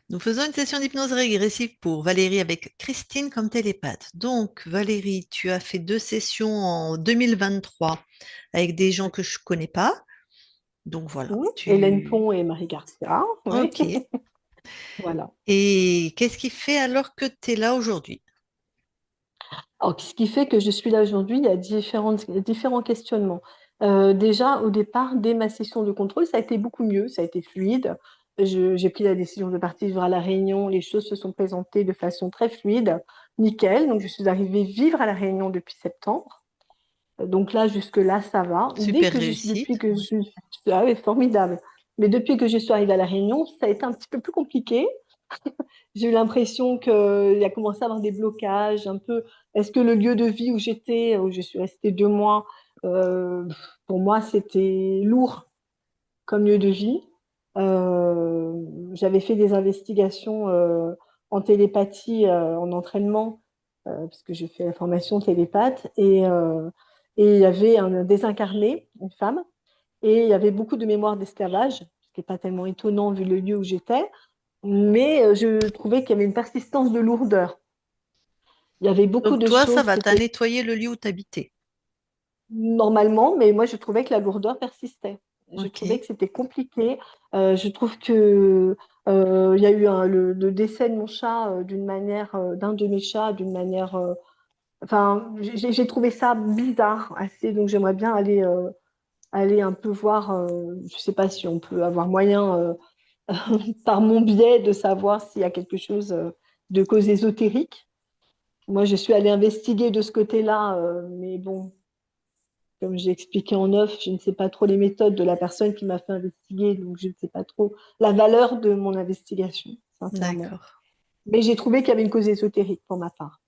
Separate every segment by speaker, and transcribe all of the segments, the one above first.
Speaker 1: Nous faisons une session d'hypnose régressive pour Valérie avec Christine comme télépathe. Donc, Valérie, tu as fait 2 sessions en 2023 avec des gens que je connais pas. Donc voilà,
Speaker 2: Hélène
Speaker 1: tu...
Speaker 2: Pont et Marie Garcia, oui,
Speaker 1: Ok.
Speaker 2: voilà.
Speaker 1: Et qu'est-ce qui fait alors que tu es là aujourd'hui?
Speaker 2: Alors, ce qui fait que je suis là aujourd'hui, il y a différents questionnements. Déjà, au départ, dès ma session de contrôle, ça a été beaucoup mieux, ça a été fluide. J'ai pris la décision de partir à La Réunion, les choses se sont présentées de façon très fluide, nickel. Donc, je suis arrivée vivre à La Réunion depuis septembre. Donc là, jusque-là, ça va.
Speaker 1: Super réussi.
Speaker 2: Depuis que ah oui, formidable. Mais depuis que je suis arrivée à La Réunion, ça a été un petit peu plus compliqué. J'ai eu l'impression qu'il a commencé à avoir des blocages un peu. Est-ce que le lieu de vie où j'étais, où je suis restée 2 mois, euh, pour moi, c'était lourd comme lieu de vie. Euh, J'avais fait des investigations en télépathie, en entraînement, parce que je fais la formation télépathe, et il y avait un désincarné, une femme, et il y avait beaucoup de mémoires d'esclavage, ce qui n'est pas tellement étonnant vu le lieu où j'étais. Mais je trouvais qu'il y avait une persistance de lourdeur. Il y avait beaucoup
Speaker 1: Donc
Speaker 2: de
Speaker 1: toi, ça
Speaker 2: choses
Speaker 1: va,
Speaker 2: qui
Speaker 1: t'as
Speaker 2: étaient
Speaker 1: nettoyé le lieu où t'habitais.
Speaker 2: normalement, mais moi je trouvais que la lourdeur persistait. Je trouvais
Speaker 1: Ok.
Speaker 2: que c'était compliqué. Je trouve que il y a eu le décès de mon chat d'un de mes chats d'une manière. Enfin, j'ai trouvé ça bizarre assez. Donc j'aimerais bien aller un peu voir. Je sais pas si on peut avoir moyen par mon biais de savoir s'il y a quelque chose de cause ésotérique. Moi, je suis allée investiguer de ce côté-là, mais bon, comme j'ai expliqué en off, je ne sais pas trop les méthodes de la personne qui m'a fait investiguer, donc je ne sais pas trop la valeur de mon investigation, sincèrement.
Speaker 1: D'accord.
Speaker 2: Mais j'ai trouvé qu'il y avait une cause ésotérique pour ma part.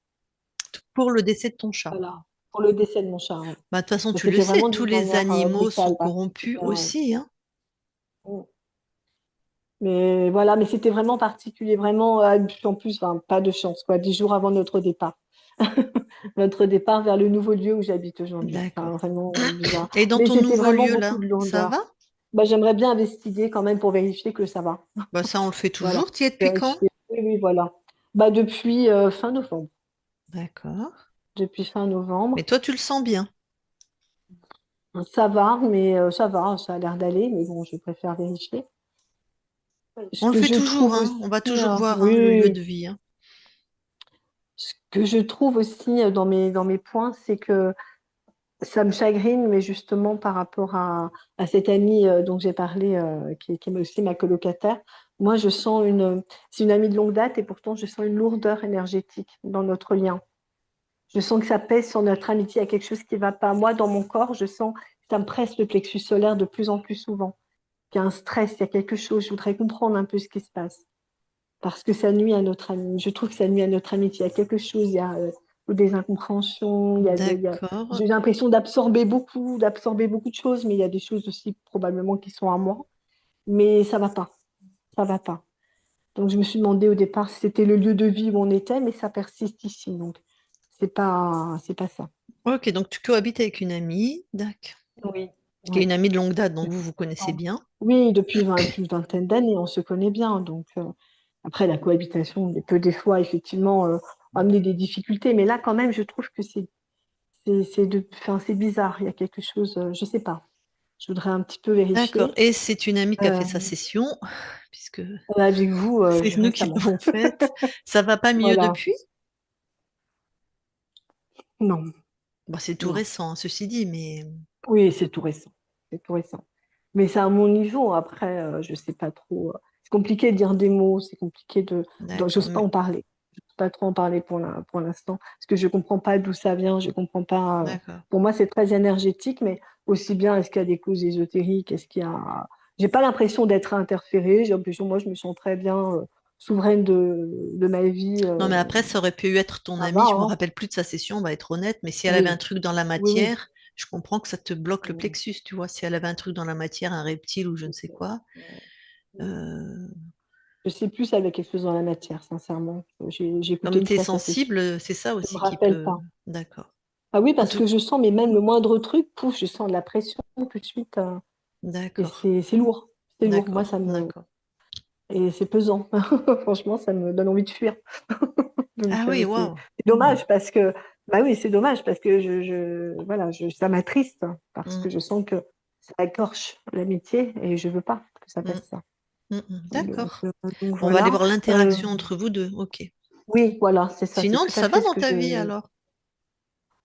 Speaker 1: Pour le décès de ton chat.
Speaker 2: Voilà, pour le décès de mon chat, oui.
Speaker 1: Bah, de toute façon,
Speaker 2: Mais
Speaker 1: tu le
Speaker 2: c'était
Speaker 1: sais,
Speaker 2: vraiment
Speaker 1: tous
Speaker 2: d'une
Speaker 1: les
Speaker 2: manière
Speaker 1: animaux sont
Speaker 2: brutale,
Speaker 1: corrompus
Speaker 2: particulière, oui.
Speaker 1: aussi, hein.
Speaker 2: Mm. Mais voilà, mais c'était vraiment particulier, vraiment, en plus, enfin, pas de chance, quoi, 10 jours avant notre départ. Notre départ vers le nouveau lieu où j'habite aujourd'hui. Enfin,
Speaker 1: D'accord.
Speaker 2: vraiment bizarre.
Speaker 1: Et dans
Speaker 2: Mais
Speaker 1: ton
Speaker 2: c'était
Speaker 1: nouveau
Speaker 2: vraiment
Speaker 1: lieu
Speaker 2: beaucoup
Speaker 1: là,
Speaker 2: de
Speaker 1: ça
Speaker 2: lourdeur.
Speaker 1: va?
Speaker 2: Bah, j'aimerais bien investiguer quand même pour vérifier que ça va.
Speaker 1: Bah ça, on le fait
Speaker 2: Voilà.
Speaker 1: toujours. Tu y es depuis quand?
Speaker 2: Vérifier. Oui, oui, voilà. Bah, depuis fin novembre.
Speaker 1: D'accord.
Speaker 2: Depuis fin
Speaker 1: Mais
Speaker 2: novembre.
Speaker 1: toi, tu le sens bien.
Speaker 2: Ça va, mais ça va, ça a l'air d'aller, mais bon, je préfère vérifier. Ce
Speaker 1: On le
Speaker 2: que
Speaker 1: fait
Speaker 2: je
Speaker 1: toujours,
Speaker 2: trouve
Speaker 1: hein. On
Speaker 2: aussi,
Speaker 1: va toujours voir, hein, le lieu
Speaker 2: oui,
Speaker 1: de vie, hein.
Speaker 2: ce que je trouve aussi dans mes points, c'est que ça me chagrine, mais justement par rapport à cette amie dont j'ai parlé, qui est aussi ma colocataire, moi je sens c'est une amie de longue date et pourtant je sens une lourdeur énergétique dans notre lien. Je sens que ça pèse sur notre amitié, il y a quelque chose qui ne va pas. Moi, dans mon corps, je sens que ça me presse le plexus solaire de plus en plus souvent. Il y a un stress, il y a quelque chose, je voudrais comprendre un peu ce qui se passe. Parce que ça nuit à notre ami. Je trouve que ça nuit à notre amitié. Il y a quelque chose, il y a des incompréhensions,
Speaker 1: D'accord.
Speaker 2: j'ai l'impression d'absorber beaucoup de choses, mais il y a des choses aussi probablement qui sont à moi. Mais ça va pas, ça va pas. Donc je me suis demandé au départ si c'était le lieu de vie où on était, mais ça persiste ici. Donc c'est pas ça.
Speaker 1: Ok, donc tu cohabites avec une amie, d'accord,
Speaker 2: Oui,
Speaker 1: qui est
Speaker 2: oui.
Speaker 1: une amie de longue date, donc vous
Speaker 2: Depuis
Speaker 1: vous connaissez
Speaker 2: septembre.
Speaker 1: bien.
Speaker 2: Oui, depuis plus d'une vingtaine d'années, on se connaît bien. Donc, après, la cohabitation peut des fois, effectivement, amener des difficultés. Mais là, quand même, je trouve que enfin, c'est bizarre. Il y a quelque chose, je ne sais pas. Je voudrais un petit peu
Speaker 1: D'accord.
Speaker 2: vérifier.
Speaker 1: Et c'est une amie qui a fait
Speaker 2: Euh,
Speaker 1: sa session, puisque
Speaker 2: Avec vous,
Speaker 1: c'est nous qui
Speaker 2: récemment.
Speaker 1: l'avons faite. Ça va pas mieux
Speaker 2: Voilà.
Speaker 1: depuis?
Speaker 2: Non,
Speaker 1: Bah, c'est tout
Speaker 2: non.
Speaker 1: récent, hein, ceci dit, mais
Speaker 2: Oui, c'est tout récent. C'est tout récent. Mais c'est à mon niveau. Après, je ne sais pas trop. C'est compliqué de dire des mots. C'est compliqué
Speaker 1: d'accord.
Speaker 2: j'ose pas en parler. Pas trop en parler pour l'instant, parce que je comprends pas d'où ça vient, je comprends pas.
Speaker 1: D'accord.
Speaker 2: Pour moi, c'est très énergétique, mais aussi bien, est-ce qu'il y a des causes ésotériques, est-ce qu'il y a. J'ai pas l'impression d'être interférée, j'ai l'impression, moi, je me sens très bien souveraine de ma vie.
Speaker 1: Non, mais après, ça aurait pu être ton
Speaker 2: Ça va,
Speaker 1: amie. Je me
Speaker 2: hein.
Speaker 1: rappelle plus de sa session, on va être honnête. Mais si elle avait un
Speaker 2: Oui,
Speaker 1: truc dans la
Speaker 2: oui, oui.
Speaker 1: matière, je comprends que ça te bloque le plexus, tu vois. Si elle avait un truc dans la matière, un reptile ou je ne sais quoi. euh,
Speaker 2: Je sais plus s'il y avait quelque chose dans la matière, sincèrement. J'ai écouté
Speaker 1: Comme
Speaker 2: une
Speaker 1: tu es
Speaker 2: fois sa session.
Speaker 1: sensible, c'est ça
Speaker 2: Je me
Speaker 1: aussi qui
Speaker 2: rappelle
Speaker 1: peut.
Speaker 2: pas.
Speaker 1: D'accord.
Speaker 2: Ah oui,
Speaker 1: En
Speaker 2: parce
Speaker 1: tout,
Speaker 2: que je sens, mais même le moindre truc, pouf, je sens de la pression tout de suite. Et
Speaker 1: d'accord.
Speaker 2: c'est lourd. C'est lourd. Moi,
Speaker 1: D'accord.
Speaker 2: ça me.
Speaker 1: D'accord.
Speaker 2: et c'est pesant. Franchement, ça me donne envie de fuir.
Speaker 1: Ah
Speaker 2: Donc,
Speaker 1: oui,
Speaker 2: c'est
Speaker 1: waouh. Hmm,
Speaker 2: dommage parce que, bah oui, c'est dommage parce que voilà, ça m'attriste parce
Speaker 1: hmm,
Speaker 2: que je sens que ça écorche l'amitié et je veux pas que ça
Speaker 1: hmm,
Speaker 2: fasse ça. Donc,
Speaker 1: d'accord. On va aller
Speaker 2: voilà.
Speaker 1: voir
Speaker 2: Euh,
Speaker 1: l'interaction entre vous deux. Ok.
Speaker 2: oui, voilà, c'est ça, c'est
Speaker 1: Sinon,
Speaker 2: tout à
Speaker 1: ça va
Speaker 2: fait ce
Speaker 1: dans
Speaker 2: que
Speaker 1: ta vie
Speaker 2: je.
Speaker 1: alors?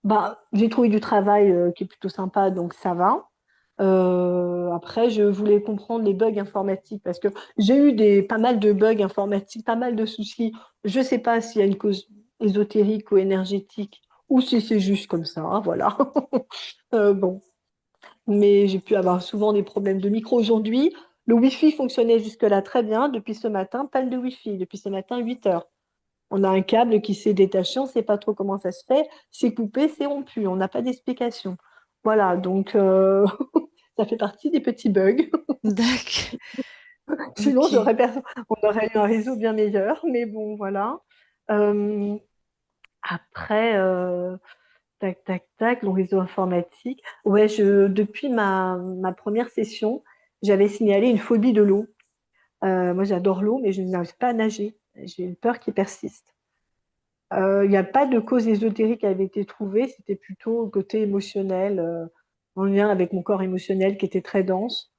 Speaker 2: Bah, j'ai trouvé du travail qui est plutôt sympa, donc ça va. Après, je voulais comprendre les bugs informatiques parce que j'ai eu pas mal de bugs informatiques, pas mal de soucis. Je ne sais pas s'il y a une cause ésotérique ou énergétique ou si c'est juste comme ça, hein, voilà. Bon, mais j'ai pu avoir souvent des problèmes de micro aujourd'hui. Le Wi-Fi fonctionnait jusque-là très bien. Depuis ce matin, panne de Wi-Fi. Depuis ce matin, 8 heures. On a un câble qui s'est détaché, on ne sait pas trop comment ça se fait. C'est coupé, c'est rompu. On n'a pas d'explication. Voilà, donc ça fait partie des petits bugs.
Speaker 1: D'accord.
Speaker 2: Sinon,
Speaker 1: Ok.
Speaker 2: on aurait eu un réseau bien meilleur, mais bon, voilà. Euh, après, tac, tac, tac, le réseau informatique. Ouais, depuis ma première session, j'avais signalé une phobie de l'eau. Moi, j'adore l'eau, mais je n'arrive pas à nager. J'ai une peur qui persiste. Il n'y a pas de cause ésotérique qui avait été trouvée, c'était plutôt le côté émotionnel, en lien avec mon corps émotionnel qui était très dense.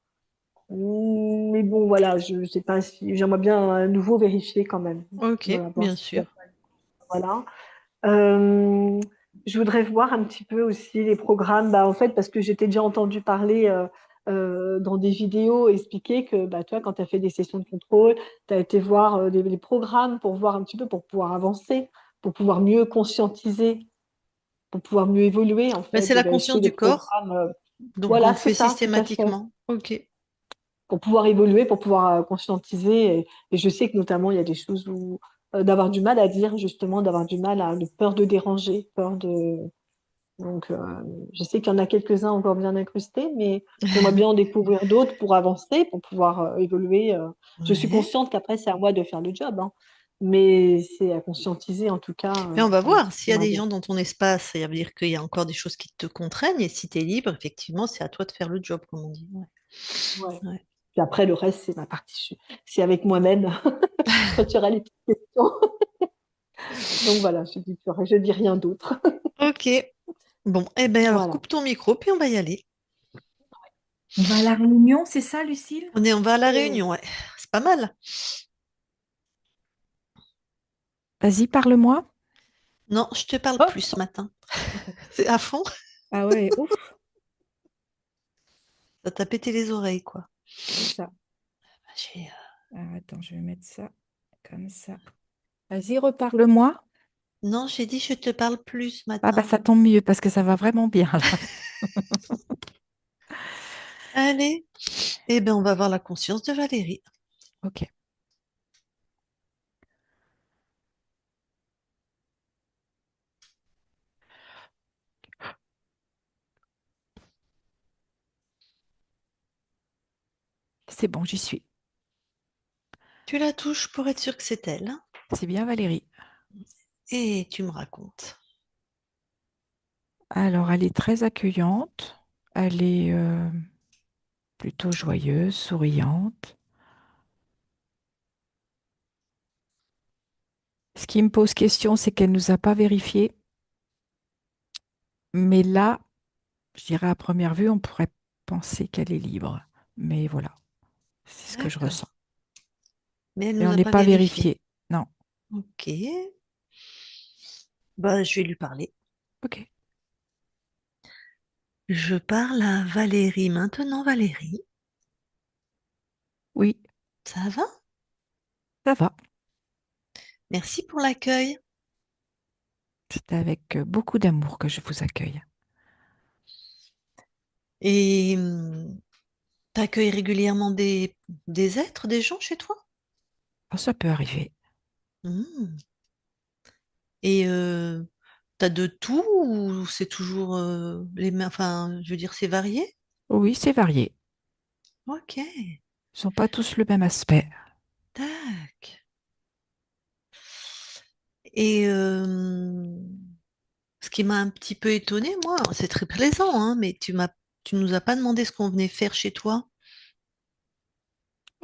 Speaker 2: Mais bon, voilà, je sais pas si j'aimerais bien à nouveau vérifier quand même.
Speaker 1: Ok,
Speaker 2: Voilà, voir
Speaker 1: bien
Speaker 2: si
Speaker 1: sûr.
Speaker 2: voilà. Euh, je voudrais voir un petit peu aussi les programmes, bah, en fait, parce que j'étais déjà entendu parler dans des vidéos expliquer que bah, toi, quand tu as fait des sessions de contrôle, tu as été voir les programmes pour voir un petit peu, pour pouvoir avancer, pour pouvoir mieux conscientiser, pour pouvoir mieux évoluer, en
Speaker 1: Ben,
Speaker 2: fait,
Speaker 1: c'est
Speaker 2: de
Speaker 1: la
Speaker 2: vérifier
Speaker 1: conscience
Speaker 2: les
Speaker 1: du corps,
Speaker 2: programmes.
Speaker 1: donc on
Speaker 2: Voilà,
Speaker 1: le
Speaker 2: c'est
Speaker 1: fait
Speaker 2: ça, tout à fait.
Speaker 1: systématiquement. Ok.
Speaker 2: Pour pouvoir évoluer, pour pouvoir conscientiser. Et je sais que notamment, il y a des choses où d'avoir du mal à dire, justement, d'avoir du mal à de peur de déranger, peur de. Donc, je sais qu'il y en a quelques-uns encore bien incrustés, mais j'aimerais bien en découvrir d'autres pour avancer, pour pouvoir évoluer. Je suis
Speaker 1: Ouais.
Speaker 2: consciente qu'après, c'est à moi de faire le job, hein. Mais c'est à conscientiser, en tout cas.
Speaker 1: Mais on va
Speaker 2: Voilà,
Speaker 1: voir. S'il y a
Speaker 2: j'aimerais
Speaker 1: des
Speaker 2: bien.
Speaker 1: gens dans ton espace, ça veut dire qu'il y a encore des choses qui te contraignent. Et si tu es libre, effectivement, c'est à toi de faire le job, comme on dit. Ouais.
Speaker 2: Ouais.
Speaker 1: Ouais.
Speaker 2: Puis après, le reste, c'est ma partie. C'est avec moi-même quand il y aura les petites questions. Donc voilà, je dis rien d'autre.
Speaker 1: Ok. Bon, eh bien alors
Speaker 2: Voilà.
Speaker 1: coupe ton micro, puis on va y aller.
Speaker 3: On va à la réunion, c'est ça, Lucille?
Speaker 1: On va à la
Speaker 2: Oui.
Speaker 1: réunion, ouais. C'est pas mal.
Speaker 3: Vas-y, parle-moi.
Speaker 1: Non, je te parle plus
Speaker 3: Oh,
Speaker 1: ce matin. C'est à fond.
Speaker 3: ah ouais, ouf,
Speaker 1: Ça t'a pété les oreilles, quoi.
Speaker 3: c'est ça.
Speaker 1: J'ai,
Speaker 3: Ah, attends, je vais mettre ça comme ça. Vas-y, reparle-moi.
Speaker 1: Non, j'ai dit je te parle plus ce
Speaker 3: Ah bah
Speaker 1: matin.
Speaker 3: ça tombe mieux parce que ça va vraiment bien là.
Speaker 1: Allez. Eh bien, on va voir la conscience de Valérie.
Speaker 3: Ok, c'est bon, j'y suis.
Speaker 1: Tu la touches pour être sûr que c'est elle.
Speaker 3: C'est bien Valérie.
Speaker 1: Et tu me racontes.
Speaker 3: Alors, elle est très accueillante. Elle est plutôt joyeuse, souriante. Ce qui me pose question, c'est qu'elle ne nous a pas vérifié. Mais là, je dirais à première vue, on pourrait penser qu'elle est libre. Mais voilà, c'est ce que je
Speaker 1: D'accord.
Speaker 3: ressens.
Speaker 1: Mais elle ne
Speaker 3: Mais
Speaker 1: nous
Speaker 3: on
Speaker 1: a
Speaker 3: n'est
Speaker 1: pas
Speaker 3: pas
Speaker 1: vérifié.
Speaker 3: vérifié. Non.
Speaker 1: Ok. Bah, je vais lui parler.
Speaker 3: Ok.
Speaker 1: Je parle à Valérie maintenant, Valérie.
Speaker 3: Oui,
Speaker 1: Ça va?
Speaker 3: ça va.
Speaker 1: Merci pour l'accueil.
Speaker 3: C'est avec beaucoup d'amour que je vous accueille.
Speaker 1: Et t'accueilles régulièrement des êtres, des gens chez toi?
Speaker 3: Ah, ça peut arriver.
Speaker 1: Hmm. Et t'as de tout ou c'est toujours les mêmes? Enfin, je veux dire, c'est varié?
Speaker 3: Oui, c'est varié.
Speaker 1: Ok.
Speaker 3: Ils sont pas tous le même aspect.
Speaker 1: Tac. Et ce qui m'a un petit peu étonnée, moi, c'est très plaisant, hein, mais tu nous as pas demandé ce qu'on venait faire chez toi.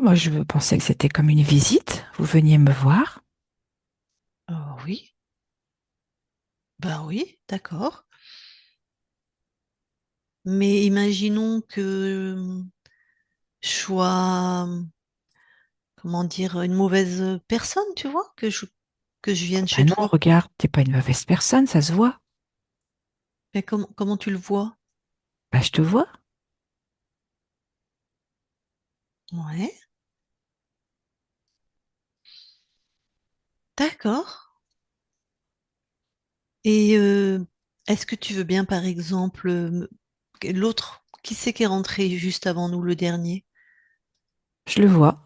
Speaker 3: Moi, je pensais que c'était comme une visite. Vous veniez me voir.
Speaker 1: Oh oui, ben oui, d'accord. Mais imaginons que je sois, comment dire, une mauvaise personne, tu vois, que je vienne
Speaker 3: Ben
Speaker 1: chez
Speaker 3: non,
Speaker 1: toi.
Speaker 3: regarde, t'es pas une mauvaise personne, ça se voit.
Speaker 1: Mais comment tu le vois?
Speaker 3: Ben, je te vois.
Speaker 1: Ouais, d'accord. Et est-ce que tu veux bien, par exemple, l'autre, qui c'est qui est rentré juste avant nous, le dernier?
Speaker 3: Je le vois.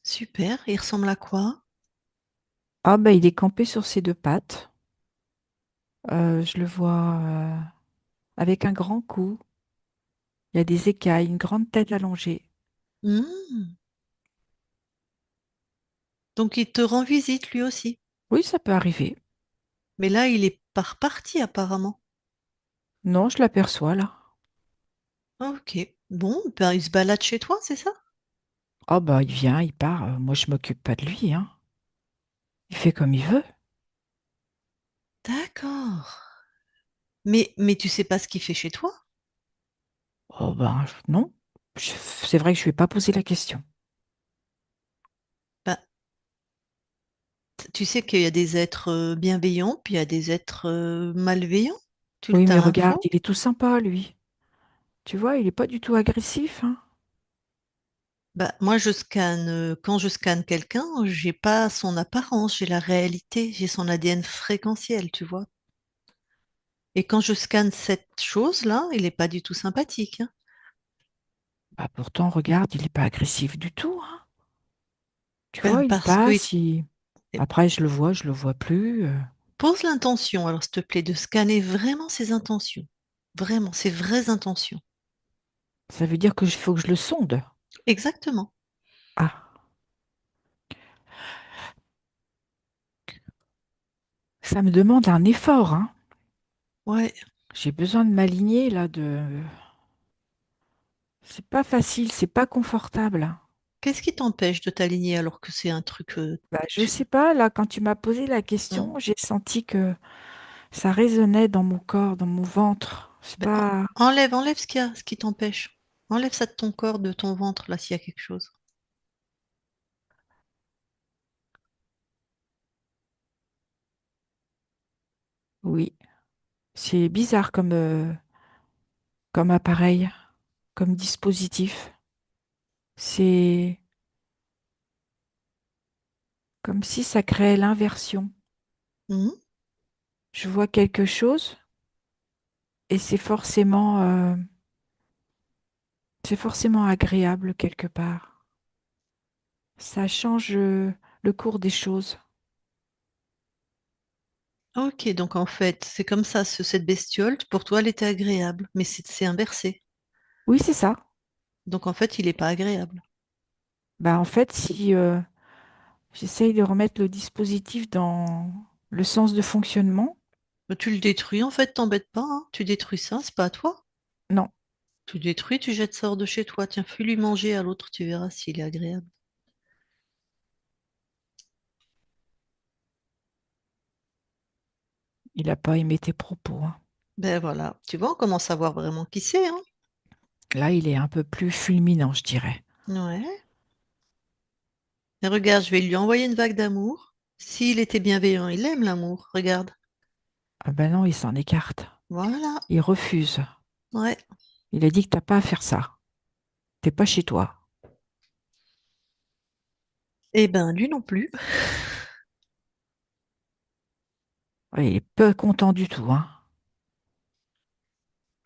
Speaker 1: Super, il ressemble à quoi?
Speaker 3: Ah ben, il est campé sur ses deux pattes. Je le vois avec un grand cou. Il y a des écailles, une grande tête allongée.
Speaker 1: Hmm. Donc il te rend visite lui aussi.
Speaker 3: Oui, ça peut arriver.
Speaker 1: Mais là, il est pas reparti apparemment.
Speaker 3: Non, je l'aperçois là.
Speaker 1: Ok. Bon, ben, il se balade chez toi, c'est ça?
Speaker 3: Ah bah il vient, il part. Moi, je m'occupe pas de lui, hein. Il fait comme il veut.
Speaker 1: D'accord. Mais tu sais pas ce qu'il fait chez toi?
Speaker 3: Oh ben non. C'est vrai que je lui ai pas posé la question.
Speaker 1: Ben, tu sais qu'il y a des êtres bienveillants, puis il y a des êtres malveillants. Tu
Speaker 3: Oui,
Speaker 1: t'as
Speaker 3: mais regarde,
Speaker 1: info?
Speaker 3: il est tout sympa, lui. Tu vois, il est pas du tout agressif, hein.
Speaker 1: Bah, moi, je scanne, quand je scanne quelqu'un, j'ai pas son apparence, j'ai la réalité, j'ai son ADN fréquentiel, tu vois. Et quand je scanne cette chose-là, il n'est pas du tout sympathique, hein.
Speaker 3: Bah pourtant, regarde, il est pas agressif du tout, hein. Tu
Speaker 1: Ben,
Speaker 3: vois, il
Speaker 1: parce que
Speaker 3: passe, il... Après, je le vois plus.
Speaker 1: pose l'intention, alors s'il te plaît, de scanner vraiment ses intentions. Vraiment, ses vraies intentions.
Speaker 3: Ça veut dire que faut que je le sonde.
Speaker 1: Exactement.
Speaker 3: Ah, ça me demande un effort, hein.
Speaker 1: Ouais.
Speaker 3: J'ai besoin de m'aligner là, de... C'est pas facile, c'est pas confortable.
Speaker 1: Qu'est-ce qui t'empêche de t'aligner alors que c'est un truc
Speaker 3: Bah, je sais pas, là, quand tu m'as posé la
Speaker 1: Hmm.
Speaker 3: question, j'ai senti que ça résonnait dans mon corps, dans mon ventre. C'est
Speaker 1: Ben,
Speaker 3: pas...
Speaker 1: enlève ce qu'il y a, ce qui t'empêche. Enlève ça de ton corps, de ton ventre, là, s'il y a quelque chose.
Speaker 3: Oui, c'est bizarre comme, comme appareil, comme dispositif. C'est comme si ça créait l'inversion.
Speaker 1: Hmm.
Speaker 3: Je vois quelque chose et c'est forcément agréable quelque part. Ça change le cours des choses.
Speaker 1: Ok, donc en fait, c'est comme ça, cette bestiole, pour toi, elle était agréable, mais c'est inversé.
Speaker 3: Oui, c'est ça.
Speaker 1: Donc en fait, il n'est pas agréable.
Speaker 3: Bah, en fait, si j'essaye de remettre le dispositif dans le sens de fonctionnement,
Speaker 1: Mais tu le détruis, en fait, t'embête pas, hein. Tu détruis ça, c'est pas à toi.
Speaker 3: non,
Speaker 1: Tu le détruis, tu jettes ça hors de chez toi. Tiens, fais-lui manger à l'autre, tu verras s'il est agréable.
Speaker 3: il n'a pas aimé tes propos, hein.
Speaker 1: Ben voilà, tu vois, on commence à voir vraiment qui c'est, hein.
Speaker 3: Là, il est un peu plus fulminant, je dirais.
Speaker 1: Ouais. Et regarde, je vais lui envoyer une vague d'amour. S'il était bienveillant, il aime l'amour. Regarde.
Speaker 3: Ah ben non, il s'en écarte.
Speaker 1: Voilà.
Speaker 3: Il refuse.
Speaker 1: Ouais.
Speaker 3: Il a dit que t'as pas à faire ça. T'es pas chez toi.
Speaker 1: Eh ben, lui non plus.
Speaker 3: Ouais, il est peu content du tout, hein.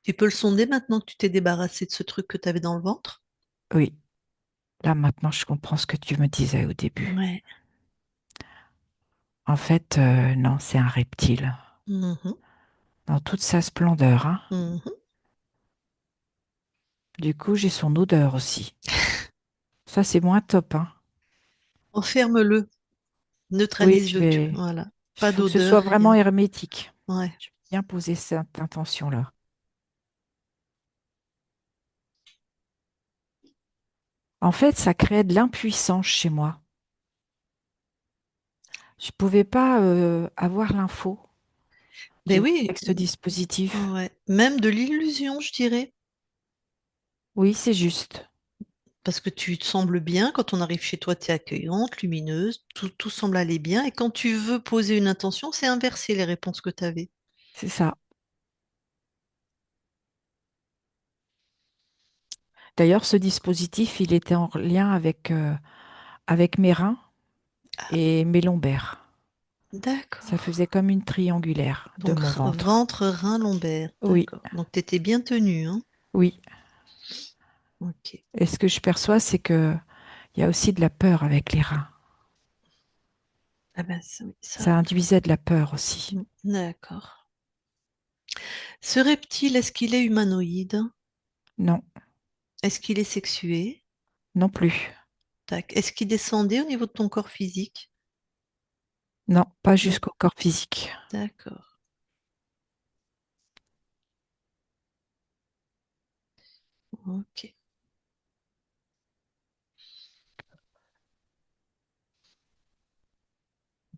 Speaker 1: Tu peux le sonder maintenant que tu t'es débarrassé de ce truc que tu avais dans le ventre.
Speaker 3: Oui, là maintenant, je comprends ce que tu me disais au début.
Speaker 1: Ouais.
Speaker 3: En fait, non, c'est un reptile.
Speaker 1: Mhm.
Speaker 3: Dans toute sa splendeur, hein.
Speaker 1: Mhm.
Speaker 3: Du coup, j'ai son odeur aussi. Ça, c'est moins top, hein.
Speaker 1: Enferme-le.
Speaker 3: Oui,
Speaker 1: Neutralise
Speaker 3: je
Speaker 1: le tu.
Speaker 3: vais.
Speaker 1: Voilà.
Speaker 3: Il
Speaker 1: Pas
Speaker 3: faut que ce
Speaker 1: d'odeur,
Speaker 3: soit vraiment
Speaker 1: rien.
Speaker 3: hermétique.
Speaker 1: Ouais.
Speaker 3: Je vais bien poser cette intention-là. En fait, ça créait de l'impuissance chez moi. Je pouvais pas avoir l'info qui
Speaker 1: Ben
Speaker 3: était
Speaker 1: oui,
Speaker 3: avec ce dispositif.
Speaker 1: ouais. Même de l'illusion, je dirais.
Speaker 3: Oui, c'est juste.
Speaker 1: Parce que tu te sembles bien, quand on arrive chez toi, tu es accueillante, lumineuse, tout semble aller bien. Et quand tu veux poser une intention, c'est inversé les réponses que tu avais.
Speaker 3: C'est ça. D'ailleurs, ce dispositif, il était en lien avec mes reins et mes lombaires. Ça
Speaker 1: D'accord.
Speaker 3: faisait comme une triangulaire de
Speaker 1: Donc
Speaker 3: mon ventre.
Speaker 1: ventre, rein, lombaire.
Speaker 3: Oui,
Speaker 1: D'accord. Donc tu étais bien tenue, hein?
Speaker 3: oui.
Speaker 1: Ok.
Speaker 3: Et ce que je perçois, c'est que il y a aussi de la peur avec les reins.
Speaker 1: Ah ben oui,
Speaker 3: Ça
Speaker 1: ça.
Speaker 3: induisait de la peur aussi.
Speaker 1: D'accord. Ce reptile, est-ce qu'il est humanoïde?
Speaker 3: Non,
Speaker 1: Est-ce qu'il est sexué?
Speaker 3: non plus.
Speaker 1: Tac. Est-ce qu'il descendait au niveau de ton corps physique?
Speaker 3: Non, pas
Speaker 1: Non.
Speaker 3: jusqu'au corps physique.
Speaker 1: D'accord. Ok.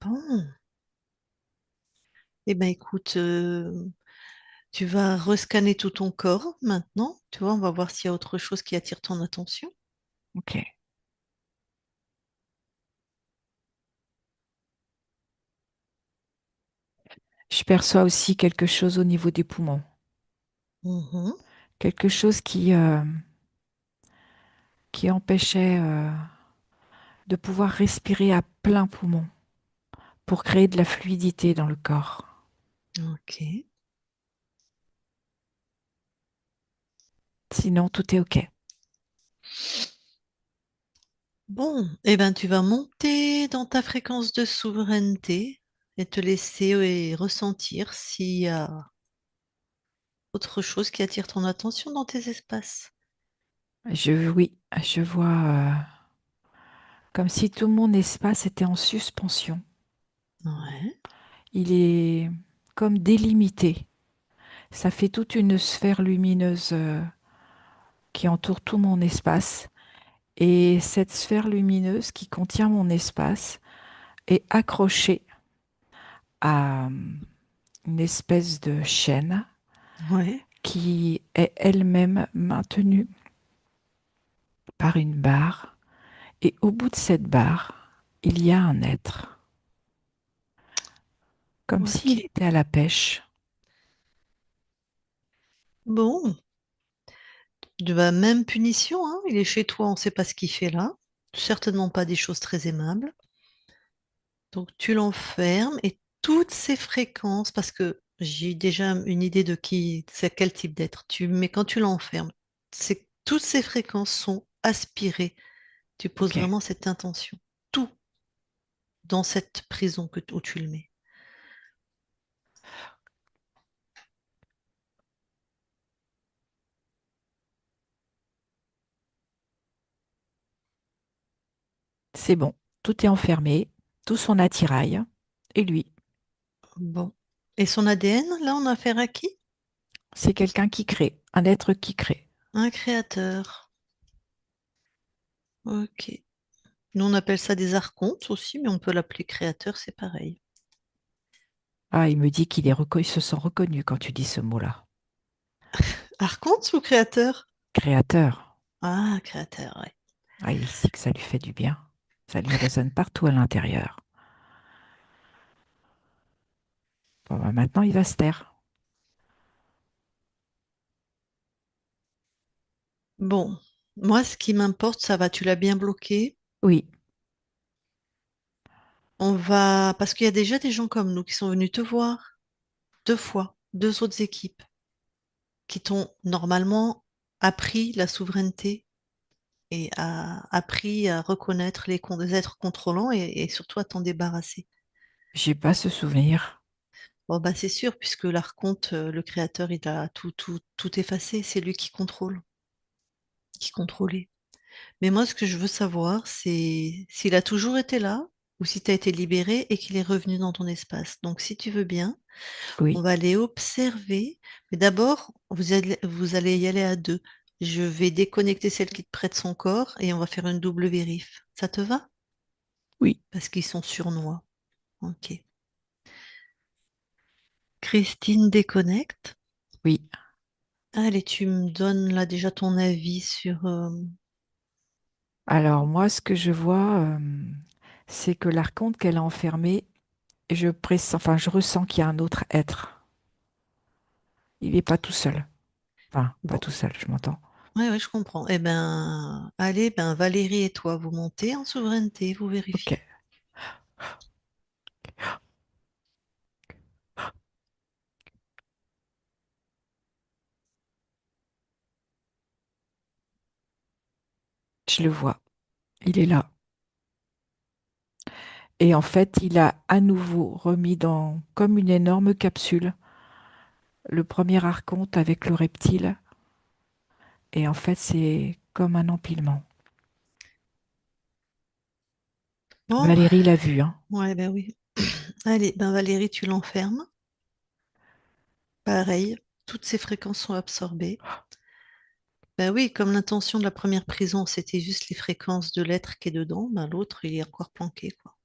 Speaker 1: Bon. Eh ben écoute, tu vas rescanner tout ton corps maintenant. Tu vois, on va voir s'il y a autre chose qui attire ton attention.
Speaker 3: Ok. Je perçois aussi quelque chose au niveau des poumons.
Speaker 1: Mhm.
Speaker 3: Quelque chose qui empêchait de pouvoir respirer à plein poumon pour créer de la fluidité dans le corps.
Speaker 1: Ok.
Speaker 3: Sinon, tout est OK.
Speaker 1: Bon, eh ben tu vas monter dans ta fréquence de souveraineté et te laisser ressentir s'il y a autre chose qui attire ton attention dans tes espaces.
Speaker 3: Oui, je vois comme si tout mon espace était en suspension.
Speaker 1: Ouais.
Speaker 3: Il est comme délimité. Ça fait toute une sphère lumineuse qui entoure tout mon espace. Et cette sphère lumineuse qui contient mon espace est accrochée à une espèce de chaîne
Speaker 1: Ouais.
Speaker 3: qui est elle-même maintenue par une barre. Et au bout de cette barre, il y a un être, comme s'il
Speaker 1: Ok.
Speaker 3: était à la pêche.
Speaker 1: Bon, de la même punition, hein. Il est chez toi, on ne sait pas ce qu'il fait là. Certainement pas des choses très aimables. Donc tu l'enfermes et toutes ces fréquences, parce que j'ai déjà une idée de qui, c'est quel type d'être. Mais quand tu l'enfermes, c'est toutes ces fréquences sont aspirées. Tu poses
Speaker 3: Ok,
Speaker 1: vraiment cette intention. Tout dans cette prison où tu le mets.
Speaker 3: c'est bon. Tout est enfermé, tout son attirail, et lui,
Speaker 1: Bon. Et son ADN, là, on a affaire à qui?
Speaker 3: c'est quelqu'un qui crée, un être qui crée.
Speaker 1: Un créateur. Ok. Nous, on appelle ça des archontes aussi, mais on peut l'appeler créateur, c'est pareil.
Speaker 3: Ah, il me dit il se sent reconnu quand tu dis ce mot-là.
Speaker 1: Archonte ou créateur?
Speaker 3: Créateur.
Speaker 1: Ah, créateur, ouais.
Speaker 3: Ah, il sait que ça lui fait du bien. Ça lui résonne partout à l'intérieur. Bon, bah, maintenant, il va se taire.
Speaker 1: Bon, moi, ce qui m'importe, ça va, tu l'as bien bloqué.
Speaker 3: Oui,
Speaker 1: On va, parce qu'il y a déjà des gens comme nous qui sont venus te voir deux fois, deux autres équipes qui t'ont normalement appris la souveraineté et appris à reconnaître les êtres contrôlants et surtout à t'en débarrasser.
Speaker 3: j'ai pas ce souvenir.
Speaker 1: Bon, bah, c'est sûr, puisque l'archonte, le créateur, il a tout effacé. C'est lui qui contrôlait. Mais moi, ce que je veux savoir, c'est s'il a toujours été là ou si tu as été libéré et qu'il est revenu dans ton espace. Donc, si tu veux bien, on
Speaker 3: Oui,
Speaker 1: va aller observer. Mais d'abord, vous allez y aller à deux. Je vais déconnecter celle qui te prête son corps et on va faire une double vérif. Ça te va?
Speaker 3: Oui,
Speaker 1: Parce qu'ils sont surnois. Ok. Christine déconnecte.
Speaker 3: oui.
Speaker 1: Allez, tu me donnes là déjà ton avis sur...
Speaker 3: Alors moi, ce que je vois, c'est que l'archonte qu'elle a enfermé, je pressens, enfin, je ressens qu'il y a un autre être. Il n'est pas tout seul. Enfin, pas
Speaker 1: Bon,
Speaker 3: tout seul, je m'entends.
Speaker 1: ouais, ouais, je comprends. Eh ben, allez, ben Valérie et toi, vous montez en souveraineté, vous
Speaker 3: Ok,
Speaker 1: vérifiez.
Speaker 3: je le vois. Il est là. Et en fait, il a à nouveau remis dans, comme une énorme capsule, le premier archonte avec le reptile. Et en fait, c'est comme un empilement.
Speaker 1: Bon,
Speaker 3: Valérie l'a vu, hein.
Speaker 1: ouais, ben oui. Allez, ben Valérie, tu l'enfermes. Pareil, toutes ces fréquences sont absorbées. Ben oui, comme l'intention de la première prison, c'était juste les fréquences de l'être qui est dedans, ben l'autre, il est encore planqué, quoi.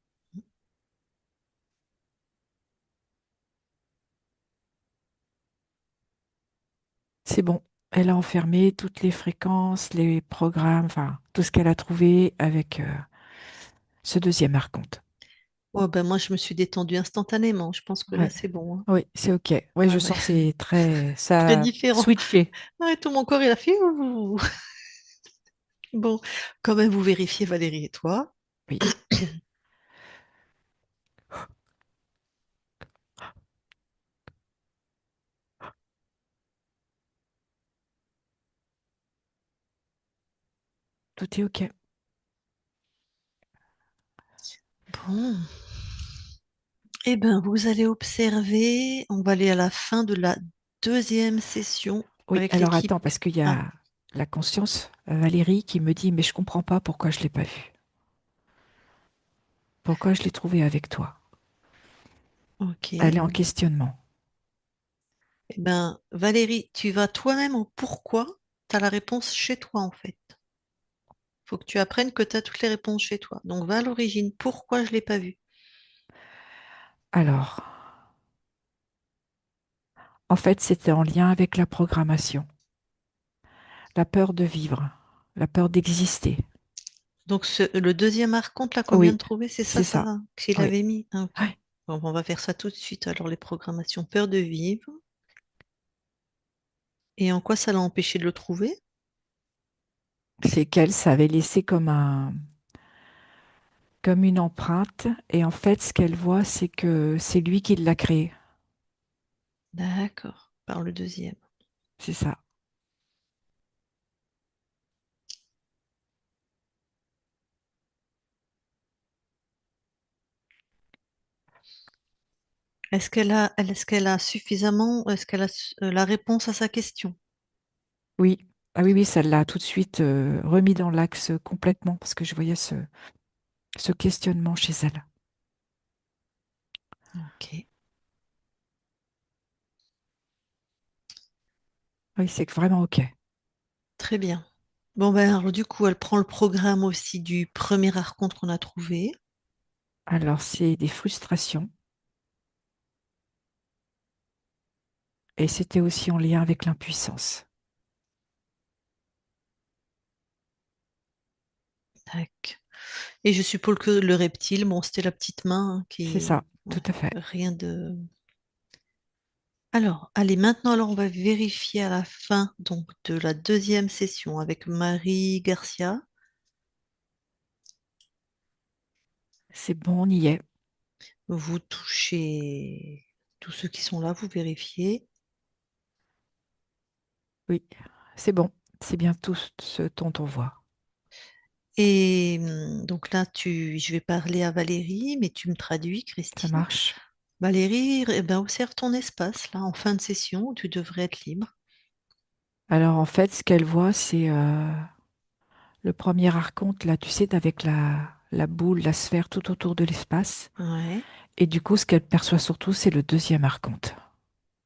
Speaker 3: C'est bon. Elle a enfermé toutes les fréquences, les programmes, enfin, tout ce qu'elle a trouvé avec ce deuxième archonte.
Speaker 1: Oh, ben moi, je me suis détendue instantanément. Je pense que là,
Speaker 3: Ouais.
Speaker 1: c'est bon, hein.
Speaker 3: Oui, c'est OK. Ouais,
Speaker 1: Ouais,
Speaker 3: je
Speaker 1: ouais.
Speaker 3: sens que c'est très...
Speaker 1: Très
Speaker 3: Ça a
Speaker 1: différent.
Speaker 3: switché.
Speaker 1: Ouais, tout mon corps, il a fait ouh. Bon, quand même, vous vérifiez Valérie et toi.
Speaker 3: Oui, tout est OK.
Speaker 1: Bon, eh ben, vous allez observer. On va aller à la fin de la deuxième session
Speaker 3: Oui,
Speaker 1: avec
Speaker 3: alors
Speaker 1: l'équipe.
Speaker 3: attends, parce qu'il y
Speaker 1: Ah,
Speaker 3: a la conscience, Valérie, qui me dit, mais je comprends pas pourquoi je l'ai pas vue. Pourquoi je l'ai trouvée avec toi?
Speaker 1: ok.
Speaker 3: Elle est
Speaker 1: Eh
Speaker 3: en questionnement.
Speaker 1: ben, Valérie, tu vas toi-même en pourquoi. Tu as la réponse chez toi, en fait. Faut que tu apprennes que tu as toutes les réponses chez toi. Donc, va à l'origine. Pourquoi je l'ai pas vu?
Speaker 3: Alors, en fait, c'était en lien avec la programmation, la peur de vivre, la peur d'exister.
Speaker 1: Donc, le deuxième archonte là qu'on vient de
Speaker 3: Oui,
Speaker 1: trouver, c'est ça,
Speaker 3: c'est ça.
Speaker 1: ça qu'il
Speaker 3: Oui.
Speaker 1: avait mis. Ah, ok.
Speaker 3: Ouais.
Speaker 1: Bon, on va faire ça tout de suite. Alors, les programmations peur de vivre. Et en quoi ça l'a empêché de le trouver?
Speaker 3: C'est qu'elle, ça avait laissé comme une empreinte. Et en fait, ce qu'elle voit, c'est que c'est lui qui l'a créé.
Speaker 1: D'accord. Par le deuxième.
Speaker 3: C'est ça.
Speaker 1: Est-ce qu'elle a suffisamment, est-ce qu'elle a la réponse à sa question?
Speaker 3: Oui. Ah oui, oui, ça l'a tout de suite remis dans l'axe complètement parce que je voyais ce questionnement chez elle.
Speaker 1: Ok.
Speaker 3: Oui, c'est vraiment OK.
Speaker 1: Très bien. Bon, ben, alors, du coup, elle prend le programme aussi du premier archonte qu'on a trouvé.
Speaker 3: Alors, c'est des frustrations et c'était aussi en lien avec l'impuissance.
Speaker 1: Tac. Et je suppose que le reptile, bon, c'était la petite main hein,
Speaker 3: C'est
Speaker 1: qui.
Speaker 3: ça, tout
Speaker 1: Ouais,
Speaker 3: à fait.
Speaker 1: rien de. Alors, allez, maintenant, alors, on va vérifier à la fin donc, de la deuxième session avec Marie Garcia.
Speaker 3: C'est bon, on y est.
Speaker 1: Vous touchez tous ceux qui sont là, vous vérifiez.
Speaker 3: Oui, c'est bon. C'est bien tout ce dont on voit.
Speaker 1: Et donc là, je vais parler à Valérie, mais tu me traduis,
Speaker 3: Ça
Speaker 1: Christine.
Speaker 3: marche.
Speaker 1: Valérie, eh ben, observe ton espace là, en fin de session où tu devrais être libre.
Speaker 3: Alors, en fait, ce qu'elle voit, c'est le premier archonte, là, tu sais, avec la boule, la sphère tout autour de l'espace.
Speaker 1: Ouais.
Speaker 3: Et du coup, ce qu'elle perçoit surtout, c'est le deuxième archonte.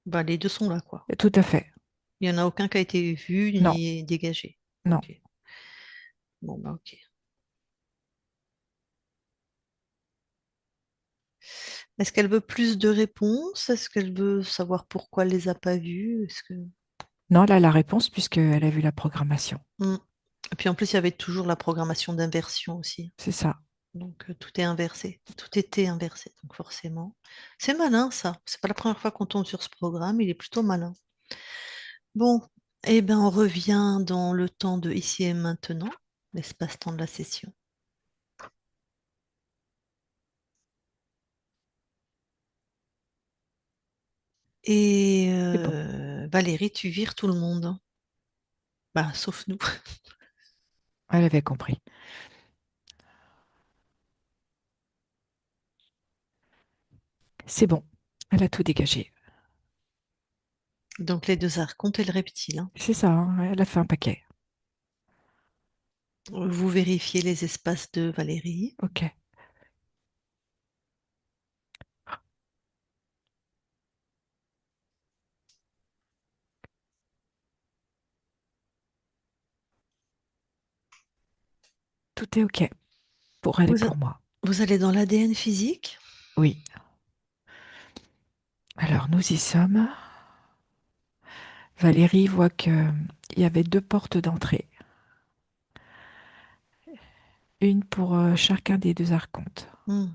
Speaker 1: Bah, les deux sont là, quoi.
Speaker 3: Tout à fait.
Speaker 1: Il n'y en a aucun qui a été vu
Speaker 3: Non,
Speaker 1: ni dégagé.
Speaker 3: non.
Speaker 1: Ok. Bon, bah, ok. Est-ce qu'elle veut plus de réponses? Est-ce qu'elle veut savoir pourquoi elle les a pas vus? Est-ce que...
Speaker 3: Non, elle a la réponse puisqu'elle a vu la programmation.
Speaker 1: Hmm. Et puis en plus, il y avait toujours la programmation d'inversion aussi.
Speaker 3: C'est ça.
Speaker 1: Donc tout est inversé. Tout était inversé. Donc forcément. C'est malin ça. C'est pas la première fois qu'on tombe sur ce programme. Il est plutôt malin. Bon, eh ben on revient dans le temps de ici et maintenant, l'espace-temps de la session. Et
Speaker 3: C'est bon.
Speaker 1: Valérie, tu vires tout le monde. Bah, sauf nous.
Speaker 3: Elle avait compris. C'est bon. Elle a tout dégagé.
Speaker 1: Donc les deux archontes et le reptile, hein.
Speaker 3: C'est ça, hein, elle a fait un paquet.
Speaker 1: Vous vérifiez les espaces de Valérie.
Speaker 3: Ok. Tout est ok pour elle et
Speaker 1: Vous, a-
Speaker 3: pour moi.
Speaker 1: vous allez dans l'ADN physique.
Speaker 3: Oui. Alors, nous y sommes. Valérie voit que il y avait deux portes d'entrée. Une pour chacun des deux archontes.
Speaker 1: Hmm.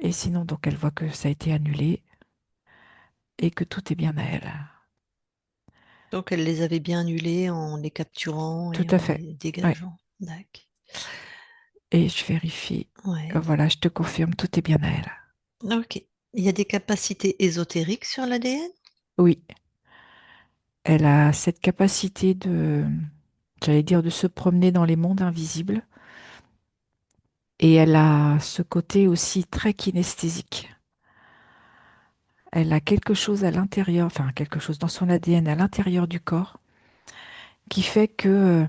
Speaker 3: Et sinon, donc, elle voit que ça a été annulé et que tout est bien à elle.
Speaker 1: Donc elle les avait bien annulés en les capturant
Speaker 3: Tout
Speaker 1: et
Speaker 3: à
Speaker 1: en
Speaker 3: fait.
Speaker 1: les
Speaker 3: Ouais.
Speaker 1: dégageant. D'accord.
Speaker 3: Et je vérifie.
Speaker 1: Ouais.
Speaker 3: Voilà, je te confirme, tout est bien à elle.
Speaker 1: Ok. Il y a des capacités ésotériques sur l'ADN?
Speaker 3: Oui, elle a cette capacité de, j'allais dire, de se promener dans les mondes invisibles. Et elle a ce côté aussi très kinesthésique. Elle a quelque chose à l'intérieur, enfin quelque chose dans son ADN à l'intérieur du corps, qui fait que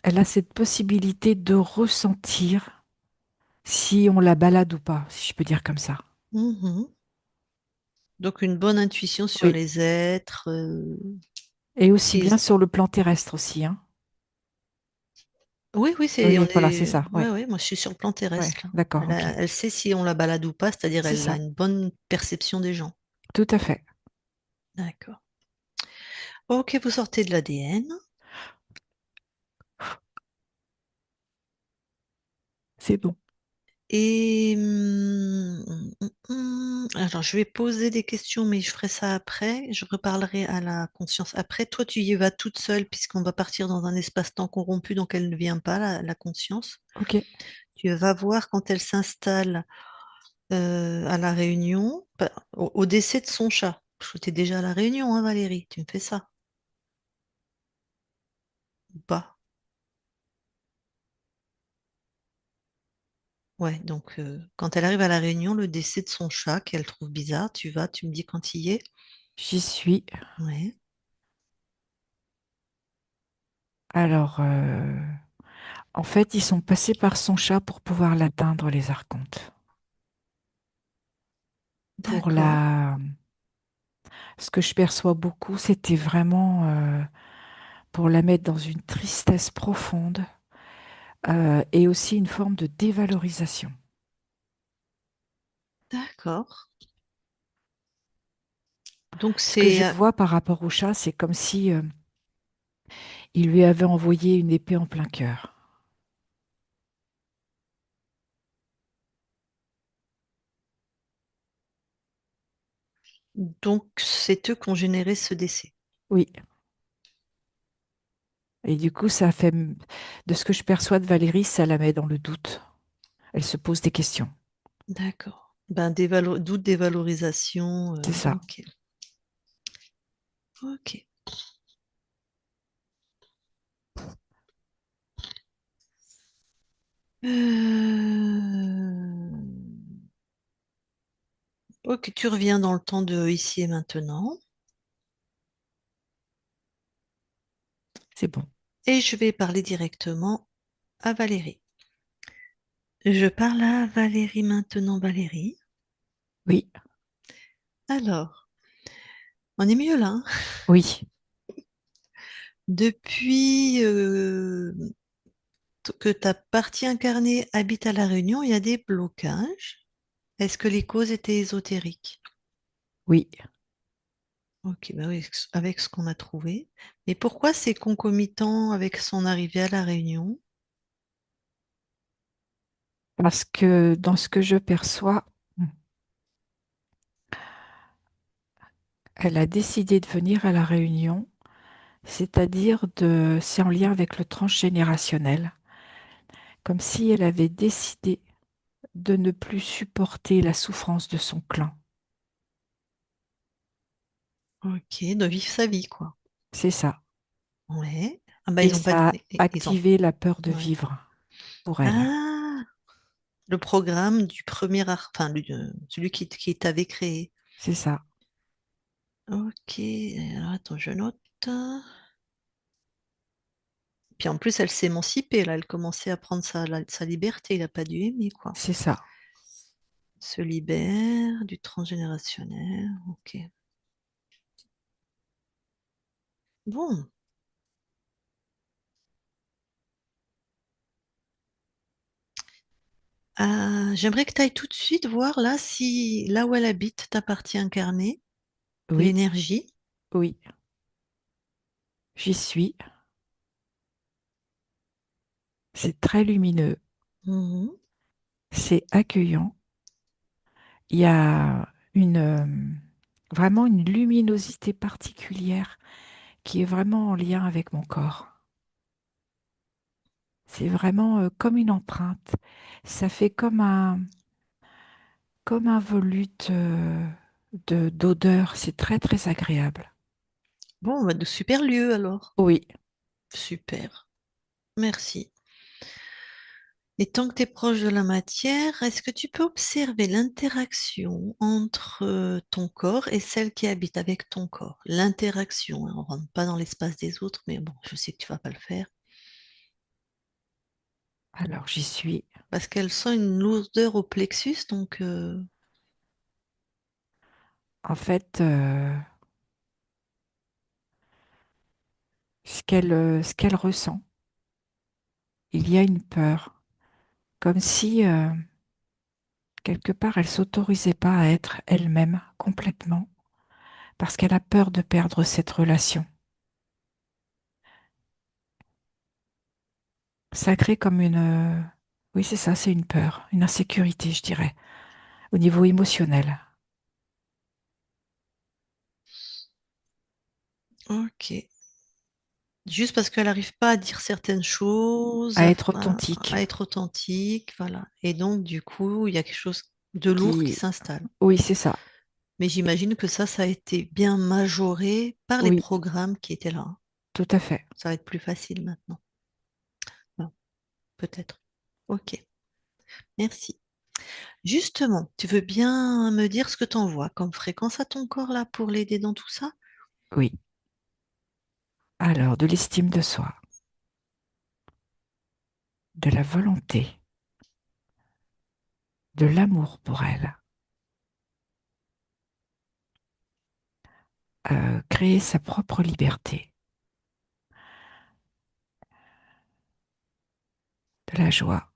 Speaker 3: elle a cette possibilité de ressentir si on la balade ou pas, si je peux dire comme ça.
Speaker 1: Mhm. Donc une bonne intuition sur
Speaker 3: Oui.
Speaker 1: les êtres.
Speaker 3: Et aussi bien
Speaker 1: Si...
Speaker 3: sur le plan terrestre aussi, hein.
Speaker 1: Oui, oui,
Speaker 3: Oui,
Speaker 1: c'est on
Speaker 3: oui, voilà, c'est
Speaker 1: est.
Speaker 3: ça.
Speaker 1: Ouais,
Speaker 3: Ouais,
Speaker 1: ouais, moi je suis sur le plan
Speaker 3: ouais,
Speaker 1: terrestre là.
Speaker 3: d'accord,
Speaker 1: Elle,
Speaker 3: ok.
Speaker 1: elle sait si on la balade ou pas, c'est-à-dire
Speaker 3: C'est
Speaker 1: elle a
Speaker 3: ça,
Speaker 1: une bonne perception des gens.
Speaker 3: tout à fait.
Speaker 1: D'accord. Ok, vous sortez de l'ADN.
Speaker 3: C'est bon.
Speaker 1: Et alors, je vais poser des questions, mais je ferai ça après. Je reparlerai à la conscience après. Toi, tu y vas toute seule, puisqu'on va partir dans un espace-temps corrompu, donc elle ne vient pas, la conscience.
Speaker 3: Ok.
Speaker 1: Tu vas voir quand elle s'installe à la réunion, au décès de son chat. Je t'ai déjà à la réunion, hein, Valérie. Tu me fais ça ou pas? Ouais, donc quand elle arrive à la réunion, le décès de son chat, qu'elle trouve bizarre, tu vas, tu me dis quand il y est.
Speaker 3: J'y suis.
Speaker 1: Ouais,
Speaker 3: Alors, en fait, ils sont passés par son chat pour pouvoir l'atteindre, les archontes. Pour
Speaker 1: d'accord.
Speaker 3: la, ce que je perçois beaucoup, c'était vraiment pour la mettre dans une tristesse profonde et aussi une forme de dévalorisation.
Speaker 1: D'accord. Donc
Speaker 3: Ce que
Speaker 1: c'est
Speaker 3: je vois par rapport au chat, c'est comme si il lui avait envoyé une épée en plein cœur.
Speaker 1: c'est eux qui ont généré ce décès.
Speaker 3: Oui. Et du coup, ça fait, de ce que je perçois de Valérie, ça la met dans le doute. Elle se pose des questions.
Speaker 1: D'accord. Ben doute, dévalorisation.
Speaker 3: C'est ça.
Speaker 1: Ok. Ok. Ok, tu reviens dans le temps de ici et maintenant.
Speaker 3: C'est bon.
Speaker 1: Et je vais parler directement à Valérie. Je parle à Valérie maintenant, Valérie.
Speaker 3: Oui.
Speaker 1: Alors, On est mieux là, hein.
Speaker 3: Oui,
Speaker 1: Depuis que ta partie incarnée habite à La Réunion, il y a des blocages. Est-ce que les causes étaient ésotériques?
Speaker 3: oui,
Speaker 1: Ok, bah oui, avec ce qu'on a trouvé. Mais pourquoi c'est concomitant avec son arrivée à La Réunion?
Speaker 3: parce que dans ce que je perçois, elle a décidé de venir à La Réunion, c'est-à-dire c'est en lien avec le transgénérationnel, comme si elle avait décidé de ne plus supporter la souffrance de son clan.
Speaker 1: Ok, de vivre sa vie, quoi.
Speaker 3: C'est ça.
Speaker 1: Ouais. Ah bah
Speaker 3: Et
Speaker 1: ils ont pas.
Speaker 3: ça a
Speaker 1: Ils ont.
Speaker 3: activé la peur de
Speaker 1: Ouais.
Speaker 3: vivre pour elle.
Speaker 1: Ah, le programme du premier enfin celui qui t'avait créé.
Speaker 3: C'est ça,
Speaker 1: Ok, alors attends, je note. Puis en plus, elle s'est émancipée, là, elle commençait à prendre sa liberté, il n'a pas dû aimer, quoi.
Speaker 3: c'est ça.
Speaker 1: Se libère du transgénérationnel, ok. Bon, j'aimerais que tu ailles tout de suite voir là si là où elle habite, ta partie incarnée,
Speaker 3: Oui,
Speaker 1: l'énergie.
Speaker 3: oui, j'y suis. C'est très lumineux,
Speaker 1: Mhm.
Speaker 3: c'est accueillant. Il y a vraiment une luminosité particulière qui est vraiment en lien avec mon corps. C'est vraiment comme une empreinte. Ça fait comme un volute d'odeur. C'est très, très agréable.
Speaker 1: Bon, bah, de super lieux alors.
Speaker 3: Oui,
Speaker 1: Super, merci. Et tant que tu es proche de la matière, est-ce que tu peux observer l'interaction entre ton corps et celle qui habite avec ton corps? L'interaction, hein, on ne rentre pas dans l'espace des autres, mais bon, je sais que tu vas pas le faire.
Speaker 3: alors j'y suis.
Speaker 1: Parce qu'elle sent une lourdeur au plexus, donc
Speaker 3: En fait, ce qu'elle ressent, il y a une peur, comme si quelque part elle s'autorisait pas à être elle-même complètement, parce qu'elle a peur de perdre cette relation. Ça crée comme oui, c'est ça, c'est une peur, une insécurité, je dirais, au niveau émotionnel,
Speaker 1: ok. Juste parce qu'elle n'arrive pas à dire certaines choses,
Speaker 3: à être authentique,
Speaker 1: à être authentique, voilà. Et donc, du coup, il y a quelque chose de lourd qui
Speaker 3: qui,
Speaker 1: s'installe.
Speaker 3: oui, c'est ça,
Speaker 1: Mais j'imagine que ça a été bien majoré par les
Speaker 3: oui,
Speaker 1: programmes qui étaient là.
Speaker 3: tout à fait,
Speaker 1: Ça va être plus facile maintenant. Bon, peut-être. Ok, merci. Justement, tu veux bien me dire ce que tu envoies comme fréquence à ton corps là pour l'aider dans tout ça?
Speaker 3: oui. Alors, de l'estime de soi, de la volonté, de l'amour pour elle, créer sa propre liberté, de la joie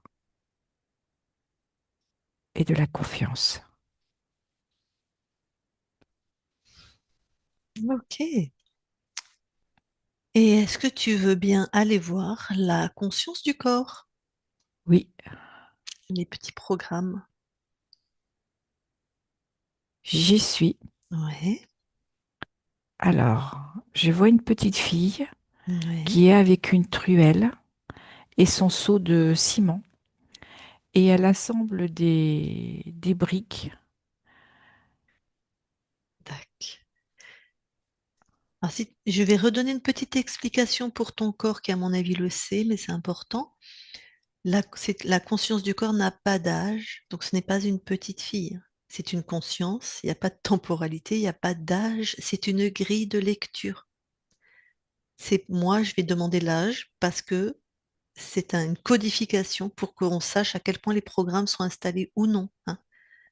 Speaker 3: et de la confiance.
Speaker 1: Ok. Et est-ce que tu veux bien aller voir la conscience du corps,
Speaker 3: Oui,
Speaker 1: les petits programmes?
Speaker 3: j'y suis.
Speaker 1: Ouais,
Speaker 3: Alors, je vois une petite fille
Speaker 1: ouais,
Speaker 3: qui est avec une truelle et son seau de ciment et elle assemble des briques.
Speaker 1: tac. Alors, si, je vais redonner une petite explication pour ton corps qui, à mon avis, le sait, mais c'est important. La conscience du corps n'a pas d'âge, donc ce n'est pas une petite fille. C'est une conscience, il n'y a pas de temporalité, il n'y a pas d'âge, c'est une grille de lecture. C'est moi, je vais demander l'âge parce que c'est une codification pour qu'on sache à quel point les programmes sont installés ou non, hein.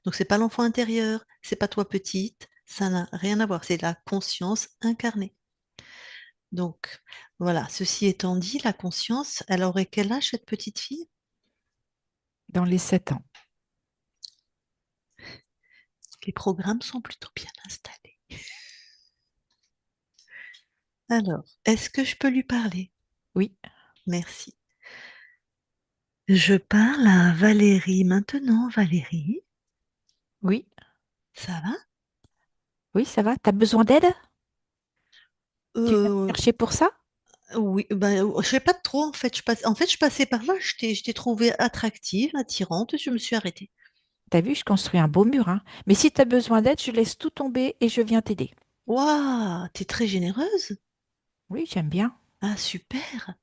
Speaker 1: Donc c'est pas l'enfant intérieur, c'est pas toi petite, Ça n'a rien à voir. C'est la conscience incarnée. Donc, voilà. Ceci étant dit, la conscience, elle aurait quel âge, cette petite fille?
Speaker 3: dans les 7 ans.
Speaker 1: Les programmes sont plutôt bien installés. Alors, est-ce que je peux lui parler?
Speaker 3: Oui,
Speaker 1: Merci. Je parle à Valérie maintenant. Valérie,
Speaker 3: oui,
Speaker 1: ça va?
Speaker 3: oui, ça va. T'as besoin d'aide? Tu viens me
Speaker 1: Euh,
Speaker 3: chercher pour ça?
Speaker 1: oui, ben, je sais pas trop en fait. Je passais par là, je t'ai trouvée attractive, attirante, je me suis arrêtée.
Speaker 3: T'as vu, je construis un beau mur, hein. Mais si t'as besoin d'aide, je laisse tout tomber et je viens t'aider.
Speaker 1: Waouh, t'es très généreuse.
Speaker 3: Oui, j'aime bien.
Speaker 1: Ah, super.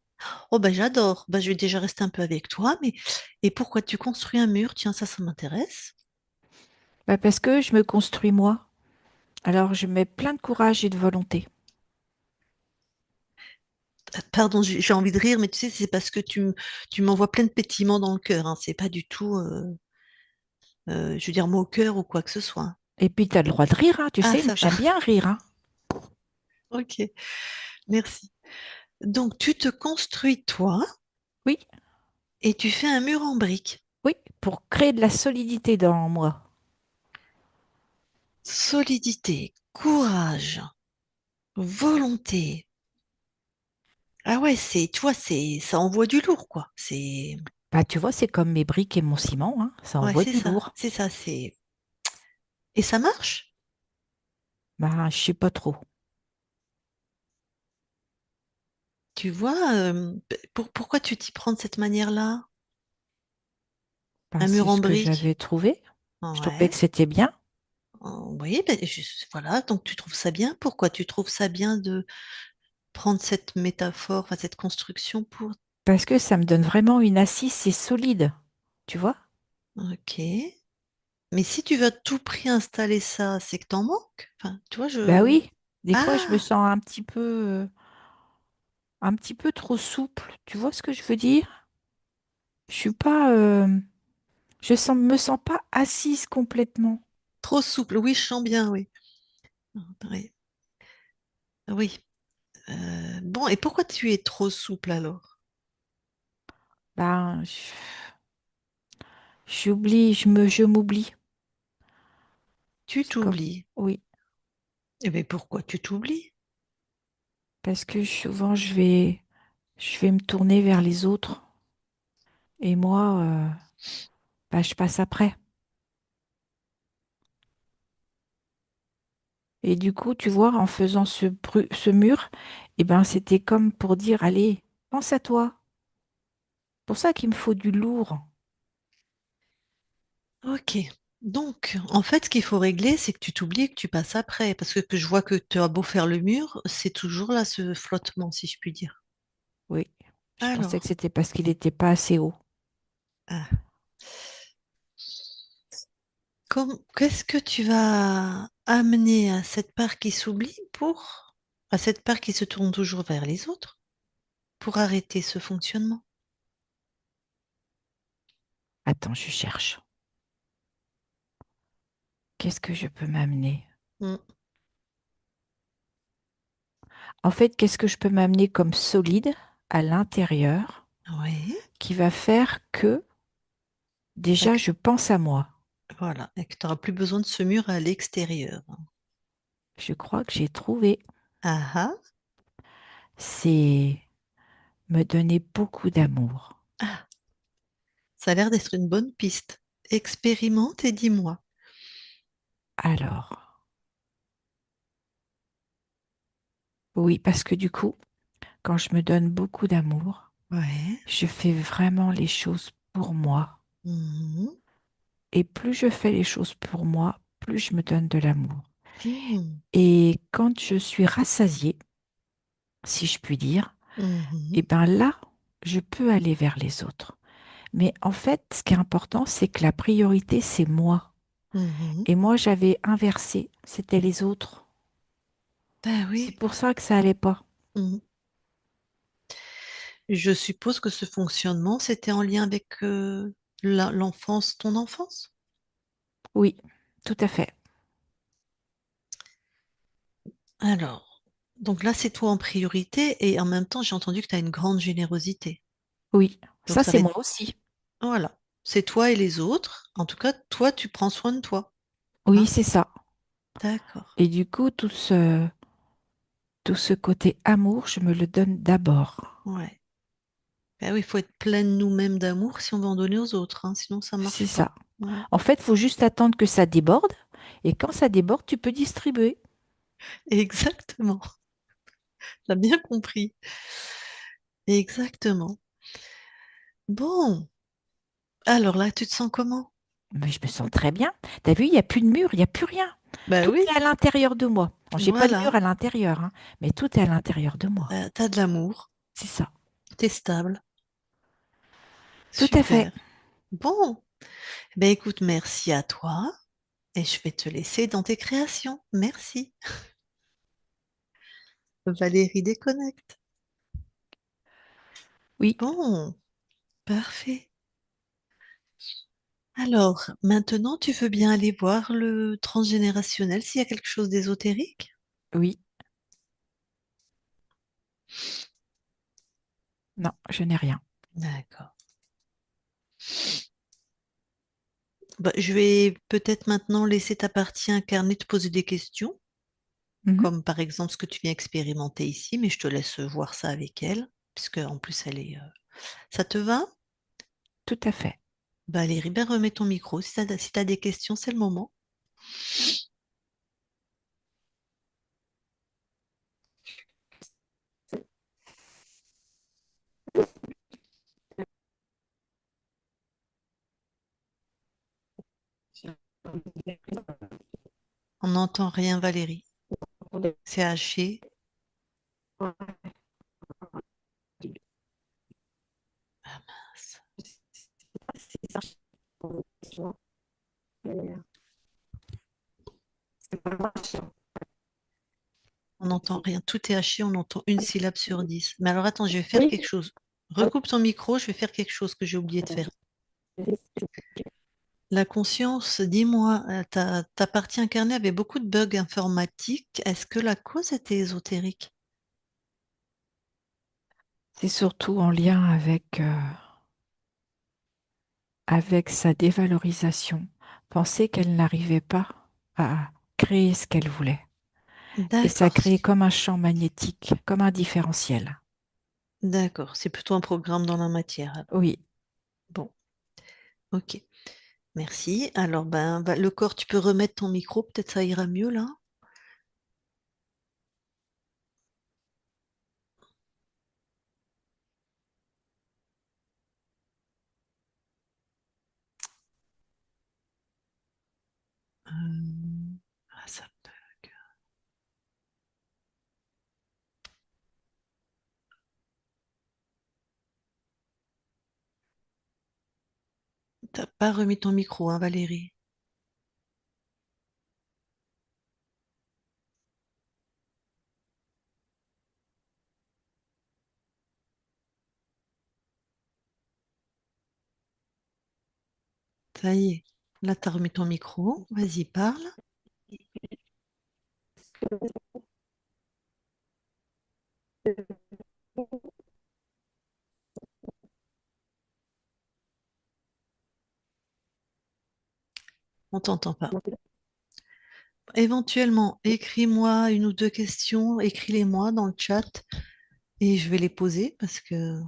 Speaker 1: Oh, ben j'adore. Ben, je vais déjà rester un peu avec toi, mais et pourquoi tu construis un mur? Tiens, ça m'intéresse.
Speaker 3: Bah, parce que je me construis moi. Alors je mets plein de courage et de volonté.
Speaker 1: Pardon, j'ai envie de rire, mais tu sais, c'est parce que tu m'envoies plein de pétillements dans le cœur, hein. C'est pas du tout, je veux dire, moqueur ou quoi que ce soit.
Speaker 3: Et puis t'as le droit de rire, hein, tu
Speaker 1: Ah,
Speaker 3: sais,
Speaker 1: ça va.
Speaker 3: j'aime bien rire, hein.
Speaker 1: Ok, merci. Donc, tu te construis toi
Speaker 3: Oui,
Speaker 1: et tu fais un mur en briques.
Speaker 3: oui, pour créer de la solidité dans moi.
Speaker 1: Solidité, courage, volonté. Ah ouais, tu vois, ça envoie du lourd, quoi.
Speaker 3: Bah, tu vois, c'est comme mes briques et mon ciment, hein, ça
Speaker 1: Ouais,
Speaker 3: envoie du lourd.
Speaker 1: c'est ça, et ça marche?
Speaker 3: Bah, je sais pas trop.
Speaker 1: Tu vois, pourquoi tu t'y prends de cette manière-là?
Speaker 3: Bah,
Speaker 1: Un mur
Speaker 3: c'est
Speaker 1: en
Speaker 3: ce que
Speaker 1: briques?
Speaker 3: j'avais trouvé. Je trouvais que
Speaker 1: Ouais.
Speaker 3: c'était bien
Speaker 1: Oui, ben, voilà, donc tu trouves ça bien. Pourquoi tu trouves ça bien de prendre cette métaphore, enfin, cette construction pour...
Speaker 3: parce que ça me donne vraiment une assise, c'est solide, tu vois?
Speaker 1: Ok. Mais si tu veux à tout prix installer ça, c'est que t'en manques. Enfin, tu vois,
Speaker 3: Bah
Speaker 1: je...
Speaker 3: oui, des fois je me
Speaker 1: Ah,
Speaker 3: sens un petit peu trop souple. Tu vois ce que je veux dire? Je suis pas, me sens pas assise complètement.
Speaker 1: trop souple. Oui, je sens bien, oui. Oui. Oui. Bon, et pourquoi tu es trop souple alors?
Speaker 3: Ben, j'oublie, je m'oublie.
Speaker 1: Tu
Speaker 3: C'est comme,
Speaker 1: t'oublies.
Speaker 3: oui,
Speaker 1: Eh bien, pourquoi tu t'oublies?
Speaker 3: parce que souvent je vais me tourner vers les autres et moi, bah, je passe après. Et du coup, tu vois, en faisant ce mur, eh ben, c'était comme pour dire, allez, pense à toi. Pour ça qu'il me faut du lourd.
Speaker 1: Ok. Donc, en fait, ce qu'il faut régler, c'est que tu t'oublies et que tu passes après. Parce que je vois que tu as beau faire le mur, c'est toujours là ce flottement, si je puis dire.
Speaker 3: Oui, je pensais que
Speaker 1: Alors,
Speaker 3: c'était parce qu'il n'était pas assez haut.
Speaker 1: ah, qu'est-ce que tu vas amener à cette part qui s'oublie à cette part qui se tourne toujours vers les autres, pour arrêter ce fonctionnement?
Speaker 3: Attends, je cherche. Qu'est-ce que je peux m'amener?
Speaker 1: Hmm.
Speaker 3: En fait, qu'est-ce que je peux m'amener comme solide à l'intérieur
Speaker 1: Oui.
Speaker 3: qui va faire que
Speaker 1: Bah,
Speaker 3: déjà je pense à moi.
Speaker 1: voilà. Et que tu n'auras plus besoin de ce mur à l'extérieur.
Speaker 3: Je crois que j'ai trouvé.
Speaker 1: Ah ah.
Speaker 3: C'est me donner beaucoup d'amour.
Speaker 1: Ah, ça a l'air d'être une bonne piste. Expérimente et dis-moi.
Speaker 3: Alors, oui, parce que du coup, quand je me donne beaucoup d'amour,
Speaker 1: Ouais.
Speaker 3: je fais vraiment les choses pour moi.
Speaker 1: Mhm.
Speaker 3: Et plus je fais les choses pour moi, plus je me donne de l'amour.
Speaker 1: Mhm.
Speaker 3: Et quand je suis rassasiée, si je puis dire,
Speaker 1: Mhm.
Speaker 3: et ben là, je peux aller vers les autres. Mais en fait, ce qui est important, c'est que la priorité, c'est moi.
Speaker 1: Mhm.
Speaker 3: Et moi, j'avais inversé, c'était les autres.
Speaker 1: Ben
Speaker 3: C'est
Speaker 1: oui.
Speaker 3: pour ça que ça allait pas.
Speaker 1: Mhm. Je suppose que ce fonctionnement, c'était en lien avec l'enfance, ton enfance.
Speaker 3: Oui, tout à fait.
Speaker 1: Alors, donc là, c'est toi en priorité et en même temps, j'ai entendu que tu as une grande générosité.
Speaker 3: Oui,
Speaker 1: Donc
Speaker 3: ça
Speaker 1: ça
Speaker 3: c'est
Speaker 1: va être,
Speaker 3: moi aussi.
Speaker 1: voilà, c'est toi et les autres. En tout cas, toi, tu prends soin de toi.
Speaker 3: Oui,
Speaker 1: Hein?
Speaker 3: c'est ça.
Speaker 1: D'accord.
Speaker 3: Et du coup, tout ce côté amour, je me le donne d'abord.
Speaker 1: Ouais. Ben oui, il faut être plein de nous-mêmes d'amour si on veut en donner aux autres, hein, sinon ça
Speaker 3: C'est
Speaker 1: marche
Speaker 3: ça.
Speaker 1: pas. Ouais.
Speaker 3: En fait, il faut juste attendre que ça déborde. Et quand ça déborde, tu peux distribuer.
Speaker 1: Exactement. T'as bien compris. Exactement. Bon, alors là, tu te sens comment?
Speaker 3: Mais je me sens très bien. T'as vu, il n'y a plus de mur, il n'y a plus rien.
Speaker 1: Ben
Speaker 3: Tout
Speaker 1: oui,
Speaker 3: est à l'intérieur de moi. Bon, j'ai pas de mur
Speaker 1: voilà.
Speaker 3: à l'intérieur, hein, mais tout est à l'intérieur de moi.
Speaker 1: T'as de l'amour,
Speaker 3: C'est ça.
Speaker 1: t'es stable.
Speaker 3: Tout à fait.
Speaker 1: Super. Bon, ben écoute, merci à toi et je vais te laisser dans tes créations. Merci. Valérie déconnecte.
Speaker 3: Oui,
Speaker 1: Bon, parfait. Alors, maintenant, tu veux bien aller voir le transgénérationnel s'il y a quelque chose d'ésotérique?
Speaker 3: oui. Non, je n'ai rien.
Speaker 1: D'accord. Bah, je vais peut-être maintenant laisser ta partie incarnée te poser des questions,
Speaker 3: Mhm.
Speaker 1: comme par exemple ce que tu viens expérimenter ici, mais je te laisse voir ça avec elle, puisque en plus elle est. Ça te va?
Speaker 3: Tout à fait.
Speaker 1: Valérie, ben remets ton micro. Si t'as des questions, c'est le moment. On n'entend rien, Valérie. C'est haché. Ah, mince. On n'entend rien. Tout est haché, on entend une syllabe sur 10. Mais alors attends, je vais faire
Speaker 2: Oui,
Speaker 1: quelque chose. Recoupe ton micro, je vais faire quelque chose que j'ai oublié de faire. La conscience, dis-moi, ta partie incarnée avait beaucoup de bugs informatiques. Est-ce que la cause était ésotérique?
Speaker 3: C'est surtout en lien avec sa dévalorisation. Penser qu'elle n'arrivait pas à créer ce qu'elle voulait. Et ça
Speaker 1: D'accord,
Speaker 3: crée comme un champ magnétique, comme un différentiel.
Speaker 1: d'accord. C'est plutôt un programme dans la matière, alors.
Speaker 3: Oui,
Speaker 1: Bon, ok. Merci. Alors, ben, le corps, tu peux remettre ton micro, peut-être ça ira mieux là. Ça bug. T'as pas remis ton micro, hein, Valérie? Ça y est. Là, t'as remis ton micro. Vas-y, parle. On t'entend pas. Éventuellement, écris-moi une ou deux questions, écris-les-moi dans le chat et je vais les poser parce que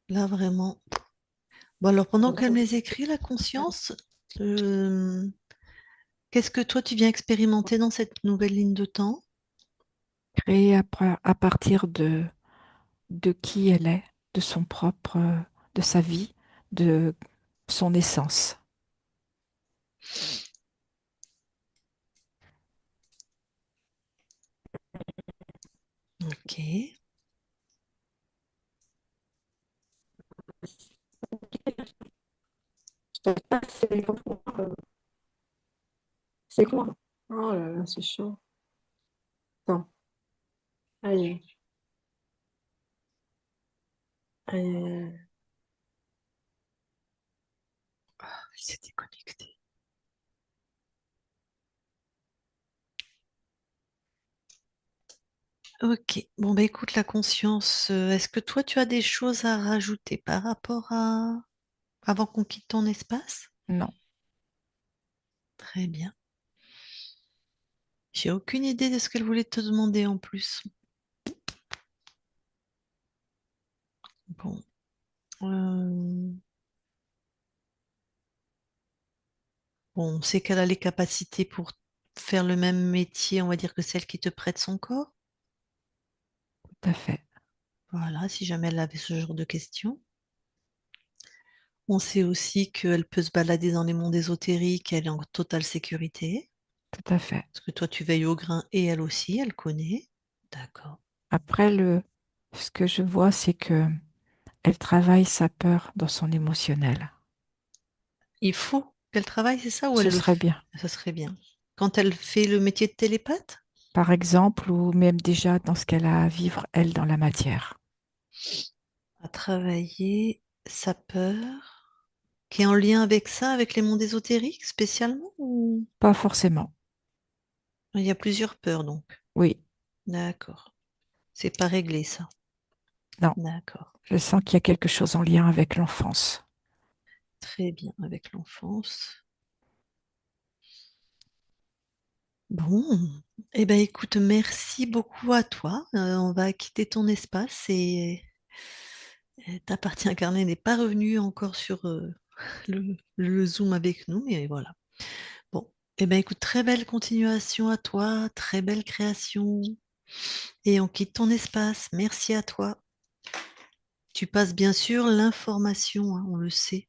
Speaker 1: là, vraiment. Bon, alors, pendant qu'elle me les écrit, la conscience, euh, qu'est-ce que toi, tu viens expérimenter dans cette nouvelle ligne de temps?
Speaker 3: créer à partir de qui elle est, de son propre, de sa vie, de son essence.
Speaker 1: Ok.
Speaker 2: c'est quoi? Oh là là, c'est chaud. Attends, allez. Euh,
Speaker 1: Il s'est déconnecté. Ok. Bon, bah écoute, la conscience, est-ce que toi, tu as des choses à rajouter par rapport à... avant qu'on quitte ton espace?
Speaker 3: Non,
Speaker 1: Très bien. J'ai aucune idée de ce qu'elle voulait te demander en plus. Bon. Euh, Bon, on sait qu'elle a les capacités pour faire le même métier, on va dire, que celle qui te prête son corps.
Speaker 3: tout à fait,
Speaker 1: Voilà, si jamais elle avait ce genre de questions. On sait aussi qu'elle peut se balader dans les mondes ésotériques, elle est en totale sécurité.
Speaker 3: tout à fait.
Speaker 1: Parce que toi, tu veilles au grain et elle aussi, elle connaît. D'accord.
Speaker 3: Après, ce que je vois, c'est que elle travaille sa peur dans son émotionnel.
Speaker 1: Il faut qu'elle travaille, c'est ça, ou
Speaker 3: Ce
Speaker 1: elle le
Speaker 3: serait
Speaker 1: fait?
Speaker 3: bien.
Speaker 1: Ça serait bien. Quand elle fait le métier de télépathe,
Speaker 3: Par exemple, ou même déjà dans ce qu'elle a à vivre, elle, dans la matière.
Speaker 1: à travailler sa peur, qui est en lien avec ça, avec les mondes ésotériques spécialement, ou
Speaker 3: Pas forcément.
Speaker 1: il y a plusieurs peurs donc.
Speaker 3: Oui,
Speaker 1: D'accord. C'est pas réglé ça.
Speaker 3: non.
Speaker 1: D'accord.
Speaker 3: Je sens qu'il y a quelque chose en lien avec l'enfance.
Speaker 1: Très bien avec l'enfance. Bon, eh ben écoute, merci beaucoup à toi. On va quitter ton espace et ta partie incarnée n'est pas revenue encore sur le Zoom avec nous, mais voilà. Bon, eh ben écoute, très belle continuation à toi, très belle création. Et on quitte ton espace. Merci à toi. Tu passes bien sûr l'information, hein, on le sait,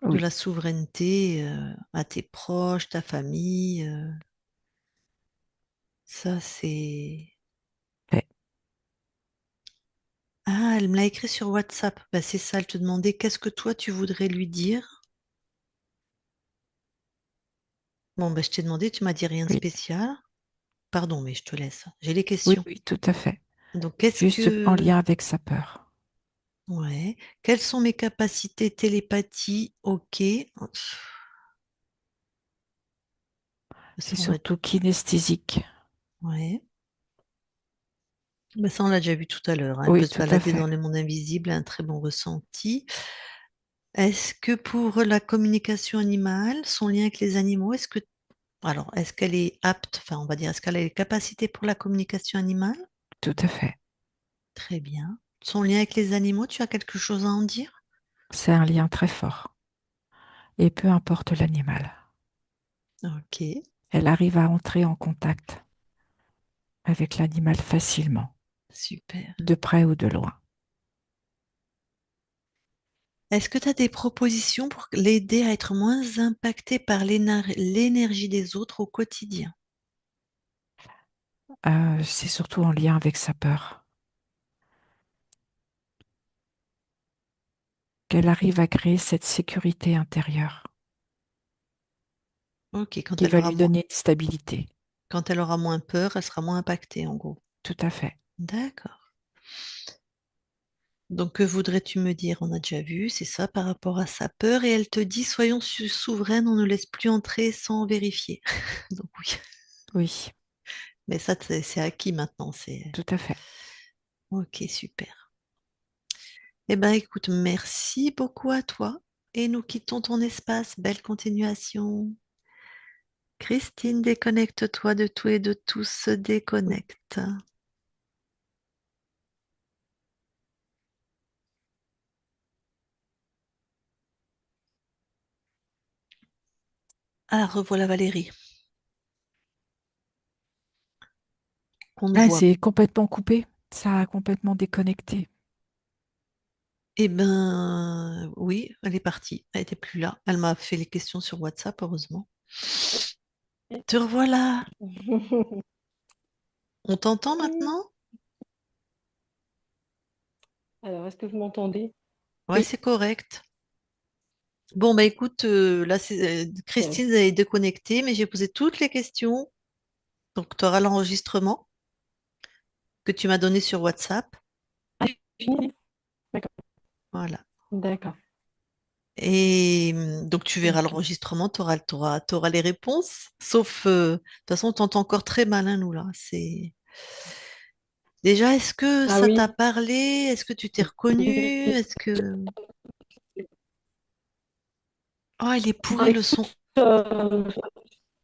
Speaker 1: de
Speaker 3: Oui,
Speaker 1: la souveraineté à tes proches, ta famille. Ça, c'est...
Speaker 3: fait.
Speaker 1: Ah, elle me l'a écrit sur WhatsApp. Bah, c'est ça, elle te demandait qu'est-ce que toi tu voudrais lui dire. Bon, bah, je t'ai demandé, tu m'as dit rien de
Speaker 3: Oui,
Speaker 1: spécial. Pardon, mais je te laisse. J'ai les
Speaker 3: oui,
Speaker 1: questions.
Speaker 3: oui, tout à fait.
Speaker 1: Donc, qu'est-ce
Speaker 3: Juste en
Speaker 1: que...
Speaker 3: lien avec sa peur.
Speaker 1: Ouais. Quelles sont mes capacités télépathie? Ok.
Speaker 3: C'est
Speaker 1: Ça, on va...
Speaker 3: surtout kinesthésique.
Speaker 1: Ouais. Bah, ça, on l'a déjà vu tout à l'heure, hein. Elle peut
Speaker 3: Oui,
Speaker 1: se
Speaker 3: tout à
Speaker 1: balader
Speaker 3: fait.
Speaker 1: dans les mondes invisibles, un très bon ressenti. Est-ce que pour la communication animale, son lien avec les animaux, est-ce qu'elle est apte, enfin, on va dire, est-ce qu'elle a les capacités pour la communication animale?
Speaker 3: Tout à fait.
Speaker 1: Très bien. Son lien avec les animaux, tu as quelque chose à en dire?
Speaker 3: C'est un lien très fort. Et peu importe l'animal.
Speaker 1: Ok,
Speaker 3: Elle arrive à entrer en contact avec l'animal facilement,
Speaker 1: super.
Speaker 3: de près ou de loin.
Speaker 1: Est-ce que tu as des propositions pour l'aider à être moins impacté par l'énergie des autres au quotidien?
Speaker 3: C'est surtout en lien avec sa peur. Qu'elle arrive à créer cette sécurité intérieure
Speaker 1: Ok,
Speaker 3: qui va lui donner une stabilité.
Speaker 1: quand elle aura moins peur, elle sera moins impactée, en gros.
Speaker 3: Tout à fait.
Speaker 1: D'accord. Donc, que voudrais-tu me dire? On a déjà vu, c'est ça, par rapport à sa peur. Et elle te dit, soyons souveraines, on ne laisse plus entrer sans vérifier. Donc, oui.
Speaker 3: Oui,
Speaker 1: Mais ça, c'est acquis maintenant. C'est...
Speaker 3: tout à fait.
Speaker 1: Ok, super. Eh bien, écoute, merci beaucoup à toi. Et nous quittons ton espace. Belle continuation. Christine, déconnecte-toi de tout et de tous se déconnecte. Ah, revoilà Valérie. On ne
Speaker 3: Ah,
Speaker 1: voit.
Speaker 3: c'est complètement coupé. Ça a complètement déconnecté.
Speaker 1: Eh ben, oui, elle est partie. Elle était plus là. Elle m'a fait les questions sur WhatsApp, heureusement. Te revoilà. On t'entend
Speaker 2: Oui.
Speaker 1: maintenant?
Speaker 2: Alors, est-ce que vous m'entendez?
Speaker 1: Ouais,
Speaker 3: Oui,
Speaker 1: c'est correct. Bon, bah écoute, là,
Speaker 2: Bon.
Speaker 1: Christine est déconnectée, mais j'ai posé toutes les questions. Donc, tu auras l'enregistrement que tu m'as donné sur WhatsApp.
Speaker 2: Ah, fini. D'accord.
Speaker 1: Voilà.
Speaker 2: D'accord.
Speaker 1: Et donc, tu verras
Speaker 2: Ok.
Speaker 1: l'enregistrement, tu auras les réponses. Sauf, de toute façon, on t'entend encore très mal, hein, nous, là. Déjà, est-ce que
Speaker 2: Ah
Speaker 1: ça t'a
Speaker 2: oui.
Speaker 1: parlé? Est-ce que tu t'es reconnu? Est-ce que... Oh, il est
Speaker 2: Bah,
Speaker 1: pourri le
Speaker 2: écoute,
Speaker 1: son.
Speaker 2: euh,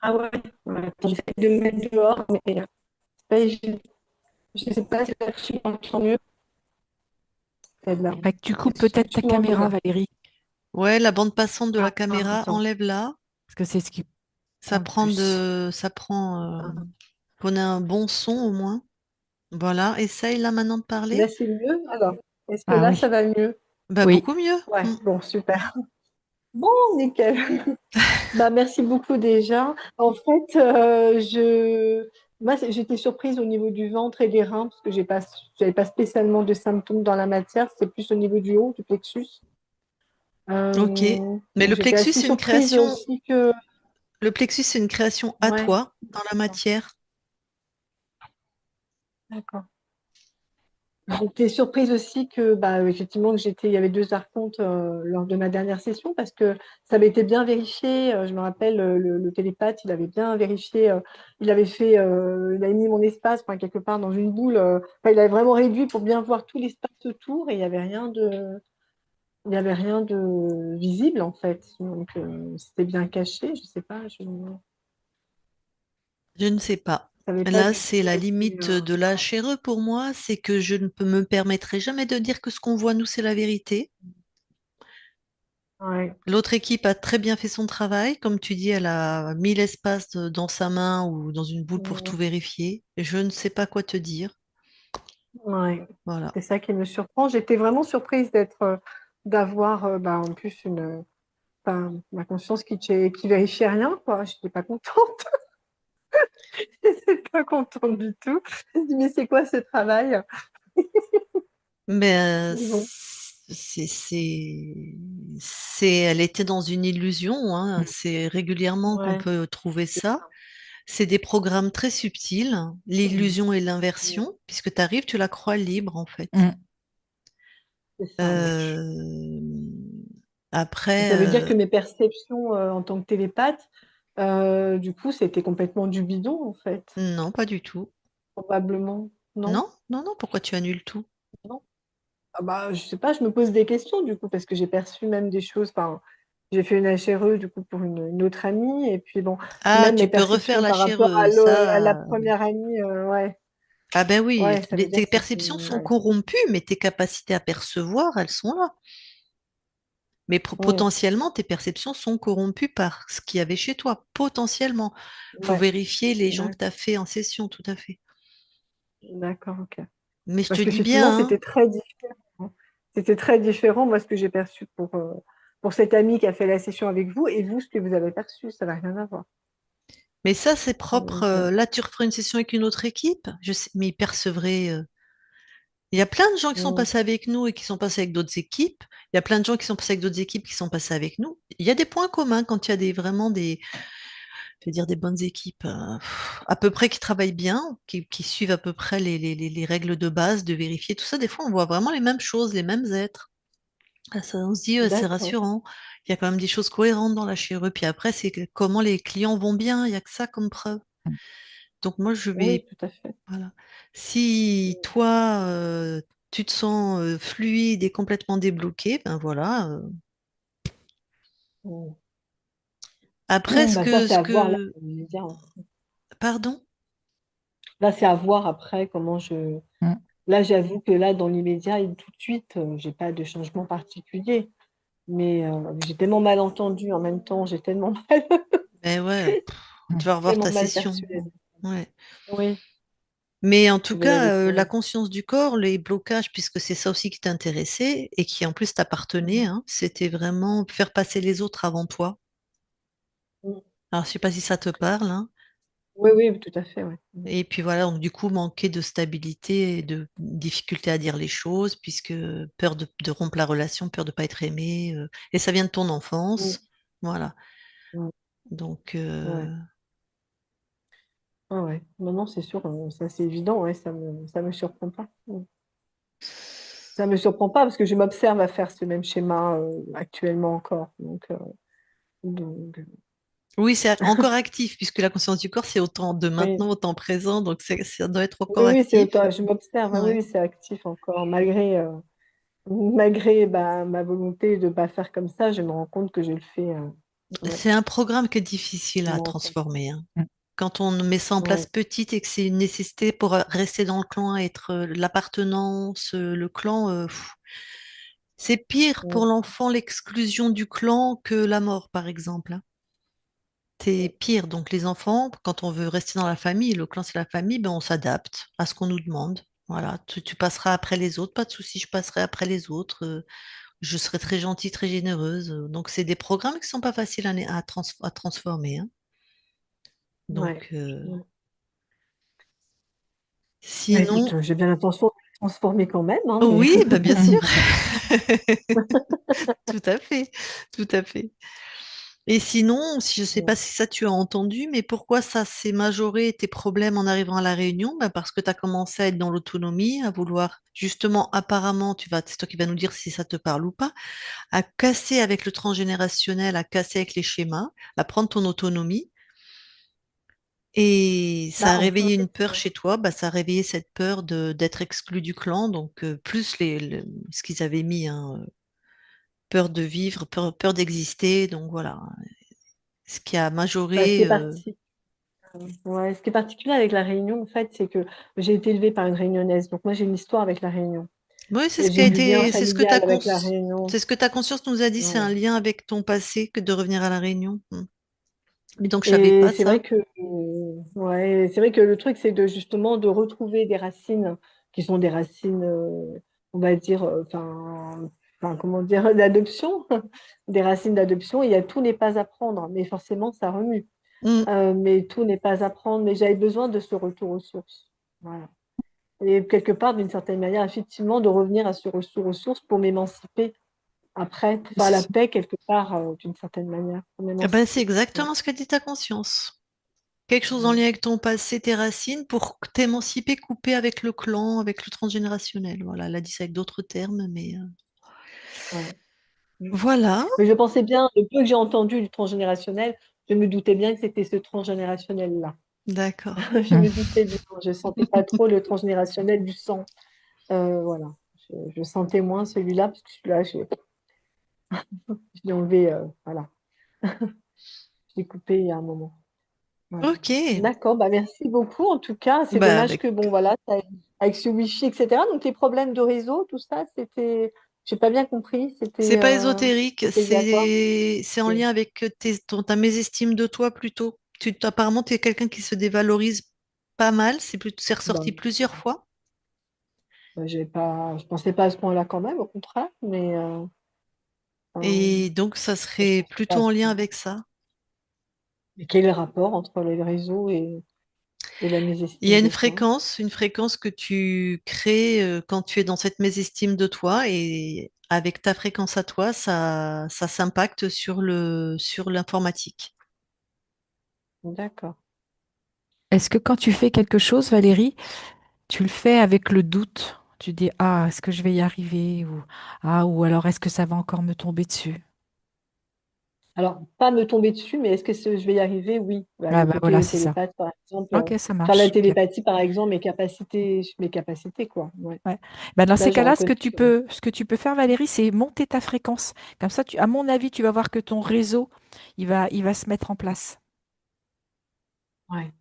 Speaker 2: ah ouais, ouais, attends, j'essaie de me mettre dehors, mais je ne sais pas si là tu m'entends mieux. Celle-là.
Speaker 3: Fait que tu coupes
Speaker 2: Est-ce que
Speaker 3: peut-être ta
Speaker 2: tu m'entends
Speaker 3: caméra,
Speaker 2: là?
Speaker 3: Valérie,
Speaker 1: Ouais, la bande passante de la caméra,
Speaker 2: Attends.
Speaker 1: enlève-la.
Speaker 3: parce que c'est ce qui
Speaker 1: Ça
Speaker 3: prend le
Speaker 1: prend
Speaker 3: plus.
Speaker 1: qu'on ait un bon son au moins. Voilà, essaye là maintenant de
Speaker 2: Là,
Speaker 1: parler.
Speaker 2: c'est mieux. Alors, est-ce que
Speaker 3: Ah
Speaker 2: là, ça
Speaker 3: oui,
Speaker 2: va mieux?
Speaker 1: Bah
Speaker 3: oui.
Speaker 1: beaucoup mieux.
Speaker 2: Ouais,
Speaker 1: Mm.
Speaker 2: bon, super. Bon, nickel. Bah, merci beaucoup déjà. En fait, j'étais surprise au niveau du ventre et des reins parce que j'avais pas spécialement de symptômes dans la matière. C'est plus au niveau du haut, du plexus.
Speaker 1: Ok. Mais
Speaker 2: Donc
Speaker 1: le
Speaker 2: j'étais
Speaker 1: plexus,
Speaker 2: assez
Speaker 1: c'est une
Speaker 2: surprise
Speaker 1: création.
Speaker 2: aussi que,
Speaker 1: Le plexus, c'est une création à
Speaker 2: ouais,
Speaker 1: toi dans la matière.
Speaker 2: d'accord. J'étais surprise aussi que, bah, effectivement, il y avait deux archontes lors de ma dernière session parce que ça avait été bien vérifié. Je me rappelle, le télépathe, il avait bien vérifié. Il avait mis mon espace, enfin, quelque part dans une boule. Enfin, il avait vraiment réduit pour bien voir tout l'espace autour et il y avait rien de visible en fait. Donc, c'était bien caché. Je sais pas, je ne
Speaker 1: Je ne sais pas.
Speaker 2: savais pas
Speaker 1: Là,
Speaker 2: du
Speaker 1: c'est
Speaker 2: tout.
Speaker 1: la limite de la chéreux pour moi, c'est que je ne me permettrai jamais de dire que ce qu'on voit, nous, c'est la vérité.
Speaker 2: Ouais.
Speaker 1: L'autre équipe a très bien fait son travail. Comme tu dis, elle a mis l'espace dans sa main ou dans une boule pour tout vérifier. Je ne sais pas quoi te dire.
Speaker 2: Ouais,
Speaker 1: Voilà.
Speaker 2: c'est ça qui me surprend. J'étais vraiment surprise d'avoir, bah, en plus enfin, ma conscience qui vérifiait rien, quoi. J'étais pas contente. J'étais pas contente du tout. Je me dis, mais c'est quoi ce travail?
Speaker 1: Mais
Speaker 2: Mais bon,
Speaker 1: elle était dans une illusion, hein. C'est régulièrement qu'on
Speaker 2: ouais,
Speaker 1: peut trouver
Speaker 2: c'est
Speaker 1: ça.
Speaker 2: ça.
Speaker 1: C'est des programmes très subtils, l'illusion et l'inversion, puisque tu arrives, tu la crois libre en fait.
Speaker 3: Mm.
Speaker 2: C'est ça, ouais.
Speaker 1: Euh,
Speaker 2: Et
Speaker 1: Après,
Speaker 2: ça veut dire que mes perceptions en tant que télépathe, du coup, c'était complètement du bidon, en fait.
Speaker 1: non, pas du tout.
Speaker 2: Probablement. Non?
Speaker 1: Non, non, non, pourquoi tu annules tout?
Speaker 2: Non? Ah bah, je sais pas, je me pose des questions du coup, parce que j'ai perçu même des choses. Enfin, j'ai fait une HRE du coup pour une autre amie, et puis bon,
Speaker 1: Ah,
Speaker 2: même
Speaker 1: tu
Speaker 2: mes
Speaker 1: peux refaire
Speaker 2: perceptions
Speaker 1: la
Speaker 2: par rapport
Speaker 1: chèvreuse,
Speaker 2: à la
Speaker 1: ça.
Speaker 2: première amie, ouais,
Speaker 1: Ah ben oui,
Speaker 2: ouais, ça veut dire
Speaker 1: tes
Speaker 2: que c'était.
Speaker 1: perceptions sont
Speaker 2: Ouais.
Speaker 1: corrompues, mais tes capacités à percevoir, elles sont là. Mais
Speaker 2: Mm.
Speaker 1: potentiellement, tes perceptions sont corrompues par ce qu'il y avait chez toi. Potentiellement. Il faut
Speaker 2: Ouais,
Speaker 1: vérifier les gens que
Speaker 2: d'ac-
Speaker 1: tu as fait en session, tout à fait.
Speaker 2: d'accord, ok.
Speaker 1: Mais je te
Speaker 2: Parce
Speaker 1: dis bien,
Speaker 2: qu'effectivement,
Speaker 1: hein,
Speaker 2: c'était très différent. C'était très différent, moi, ce que j'ai perçu pour cette amie qui a fait la session avec vous, et vous, ce que vous avez perçu, ça n'a rien à voir.
Speaker 1: mais ça, c'est propre.
Speaker 2: Donc,
Speaker 1: Là, tu referais une session avec une autre équipe. Je sais, mais ils percevraient. Il y a plein de gens qui sont
Speaker 2: mm,
Speaker 1: passés avec nous et qui sont passés avec d'autres équipes. Il y a plein de gens qui sont passés avec d'autres équipes qui sont passés avec nous. Il y a des points communs quand il y a vraiment je veux dire, des bonnes équipes, à peu près qui travaillent bien, qui suivent à peu près les règles de base, de vérifier tout ça. Des fois, on voit vraiment les mêmes choses, les mêmes êtres. Ah, ça, on se dit, c'est
Speaker 2: d'accord.
Speaker 1: rassurant. Il y a quand même des choses cohérentes dans la chirurgie. Puis après, comment les clients vont bien. Il n'y a que ça comme preuve. Donc moi, je
Speaker 2: Oui,
Speaker 1: vais,
Speaker 2: tout à fait.
Speaker 1: voilà. Si toi, tu te sens fluide et complètement débloqué, ben voilà.
Speaker 2: Mm.
Speaker 1: Après,
Speaker 2: Bah ça, c'est
Speaker 1: ce
Speaker 2: à voir là,
Speaker 1: que,
Speaker 2: dans l'immédiat, hein.
Speaker 1: pardon?
Speaker 2: Là, c'est à voir après comment je.
Speaker 3: Mm.
Speaker 2: Là, j'avoue que là, dans l'immédiat, et tout de suite, j'ai pas de changement particulier. Mais j'ai tellement mal entendu en même temps, j'ai tellement mal,
Speaker 1: Ben ouais, tu vas revoir
Speaker 2: tellement
Speaker 1: ta
Speaker 2: mal
Speaker 1: session.
Speaker 2: perçu les.
Speaker 1: Ouais.
Speaker 2: Oui,
Speaker 1: Mais en tout cas,
Speaker 2: les.
Speaker 1: la
Speaker 2: Ouais.
Speaker 1: conscience du corps, les blocages, puisque c'est ça aussi qui t'intéressait et qui en plus t'appartenait, hein, c'était vraiment faire passer les autres avant toi.
Speaker 2: Mm.
Speaker 1: Alors, je sais pas si ça te parle, hein.
Speaker 2: Oui, oui, tout à fait, ouais.
Speaker 1: Et puis voilà, donc du coup, manquer de stabilité et de difficulté à dire les choses, puisque peur de rompre la relation, peur de pas être aimé, et ça vient de ton
Speaker 2: Mm.
Speaker 1: enfance. Voilà.
Speaker 2: Mm.
Speaker 1: Donc,
Speaker 2: Ouais. Ah ouais. Non, non, c'est sûr, ça c'est évident, ouais, ça me surprend pas. Mm. Ça me surprend pas parce que je m'observe à faire ce même schéma actuellement encore. Donc,
Speaker 1: Oui, c'est encore actif, puisque la conscience du corps, c'est autant de
Speaker 2: Oui,
Speaker 1: maintenant, autant présent, donc ça doit être encore
Speaker 2: oui, oui, c'est
Speaker 1: actif.
Speaker 2: autant. Je m'observe, hein, oui,
Speaker 1: Ouais.
Speaker 2: oui, c'est actif encore, malgré bah, ma volonté de ne pas faire comme ça, je me rends compte que je le fais. Ouais,
Speaker 1: C'est un programme qui est difficile
Speaker 2: je me
Speaker 1: à
Speaker 2: rends compte.
Speaker 1: transformer, hein.
Speaker 3: Mm.
Speaker 1: Quand on met ça en place
Speaker 2: Ouais,
Speaker 1: petite et que c'est une nécessité pour rester dans le clan, être l'appartenance, le clan, c'est pire pour
Speaker 2: ouais,
Speaker 1: l'enfant l'exclusion du clan que la mort, par exemple, hein. C'est pire. Donc les enfants, quand on veut rester dans la famille, le clan c'est la famille, ben on s'adapte à ce qu'on nous demande. Voilà, tu passeras après les autres, pas de souci, je passerai après les autres. Je serai très gentille, très généreuse. Donc c'est des programmes qui sont pas faciles à transformer, hein.
Speaker 2: ouais.
Speaker 1: Donc
Speaker 2: Bah,
Speaker 1: sinon,
Speaker 2: écoute, j'ai bien l'intention de le transformer quand même, hein, mais
Speaker 1: oui, ben bien sûr. Tout à fait, tout à fait. Et sinon, si je ne sais pas si ça tu as entendu, mais pourquoi ça s'est majoré tes problèmes en arrivant à La Réunion? Ben parce que tu as commencé à être dans l'autonomie, à vouloir justement, apparemment, c'est toi qui vas nous dire si ça te parle ou pas, à casser avec le transgénérationnel, à casser avec les schémas, à prendre ton autonomie. Et ça
Speaker 2: bah,
Speaker 1: a
Speaker 2: en
Speaker 1: réveillé
Speaker 2: fait,
Speaker 1: une peur chez toi, bah, ça a réveillé cette peur d'être exclu du clan, donc plus ce qu'ils avaient mis, hein, peur de vivre, peur d'exister, donc voilà. Ce qui a
Speaker 2: bah, ce qui
Speaker 1: majoré.
Speaker 2: est parti. Ouais, ce qui est particulier avec la Réunion, en fait, c'est que j'ai été élevée par une Réunionnaise. Donc moi, j'ai une histoire avec la Réunion.
Speaker 1: Oui,
Speaker 2: Et j'ai du lien
Speaker 1: c'est ce que ta
Speaker 2: familial avec la Réunion.
Speaker 1: c'est ce que ta conscience nous a dit, c'est un
Speaker 2: Ouais.
Speaker 1: lien avec ton passé que de revenir à La Réunion. Mm. Mais donc, je savais
Speaker 2: Et
Speaker 1: pas
Speaker 2: c'est
Speaker 1: ça.
Speaker 2: vrai que, ouais, c'est vrai que le truc, c'est de justement de retrouver des racines qui sont des racines, on va dire, comment dire, d'adoption, des racines d'adoption. Tout n'est pas à prendre, mais forcément, ça remue.
Speaker 1: Mm.
Speaker 2: Mais tout n'est pas à prendre. Mais j'avais besoin de ce retour aux sources. Voilà. Et quelque part, d'une certaine manière, effectivement, de revenir à ce retour aux sources pour m'émanciper après, pour faire la paix quelque part, d'une certaine manière, pour
Speaker 1: Eh ben, c'est
Speaker 2: m'émanciper. Ouais.
Speaker 1: exactement ce que dit ta conscience. Quelque chose en
Speaker 2: Ouais.
Speaker 1: lien avec ton passé, tes racines, pour t'émanciper, couper avec le clan, avec le transgénérationnel. Voilà, elle a dit ça avec d'autres termes, mais
Speaker 2: Ouais. Mm.
Speaker 1: voilà,
Speaker 2: Mais je pensais bien, le peu que j'ai entendu du transgénérationnel, je me doutais bien que c'était ce transgénérationnel-là.
Speaker 1: d'accord.
Speaker 2: Je me doutais bien, je sentais pas trop le transgénérationnel du sang. Voilà, je sentais moins celui-là, parce que celui-là, je l'ai enlevé, voilà, je l'ai coupé il y a un moment. Voilà.
Speaker 1: Ok,
Speaker 2: D'accord, bah merci beaucoup. En tout cas, c'est
Speaker 1: bah,
Speaker 2: dommage que, bon, voilà, avec ce Wi-Fi, etc. Donc, les problèmes de réseau, tout ça, j'ai pas bien compris,
Speaker 1: c'est pas ésotérique,
Speaker 2: c'était lié à quoi?
Speaker 1: c'est en lien avec ta mésestime de toi plutôt. Apparemment, tu es quelqu'un qui se dévalorise pas mal, c'est ressorti
Speaker 2: Bon,
Speaker 1: plusieurs fois.
Speaker 2: je pensais pas à ce point-là quand même, au contraire, mais
Speaker 1: Et donc, ça
Speaker 2: je
Speaker 1: serait
Speaker 2: pensais pas
Speaker 1: plutôt
Speaker 2: à ce
Speaker 1: en lien
Speaker 2: point-là.
Speaker 1: avec ça.
Speaker 2: Mais quel est le rapport entre les réseaux et la
Speaker 1: Il y
Speaker 2: mésestime
Speaker 1: a
Speaker 2: de soi?
Speaker 1: une fréquence que tu crées quand tu es dans cette mésestime de toi et avec ta fréquence à toi, ça s'impacte sur l'informatique.
Speaker 2: D'accord.
Speaker 3: Est-ce que quand tu fais quelque chose, Valérie, tu le fais avec le doute? Tu dis, ah, est-ce que je vais y arriver? Ou alors est-ce que ça va encore me tomber dessus?
Speaker 2: Alors, pas me tomber dessus, mais est-ce que je vais y arriver? Oui. Bah,
Speaker 3: Ah
Speaker 2: le
Speaker 3: bah
Speaker 2: côté
Speaker 3: voilà, c'est ça.
Speaker 2: télépathe, par exemple,
Speaker 3: Ok, ça
Speaker 2: faire la
Speaker 3: marche. Ok.
Speaker 2: télépathie, par exemple, mes capacités, quoi. Ouais.
Speaker 3: Ouais. Ben, dans
Speaker 2: Ça,
Speaker 3: ces
Speaker 2: j'en
Speaker 3: cas-là,
Speaker 2: reconnais.
Speaker 3: ce que tu peux faire, Valérie, c'est monter ta fréquence. Comme ça, à mon avis, tu vas voir que ton réseau, il va se mettre en place.
Speaker 2: Ouais.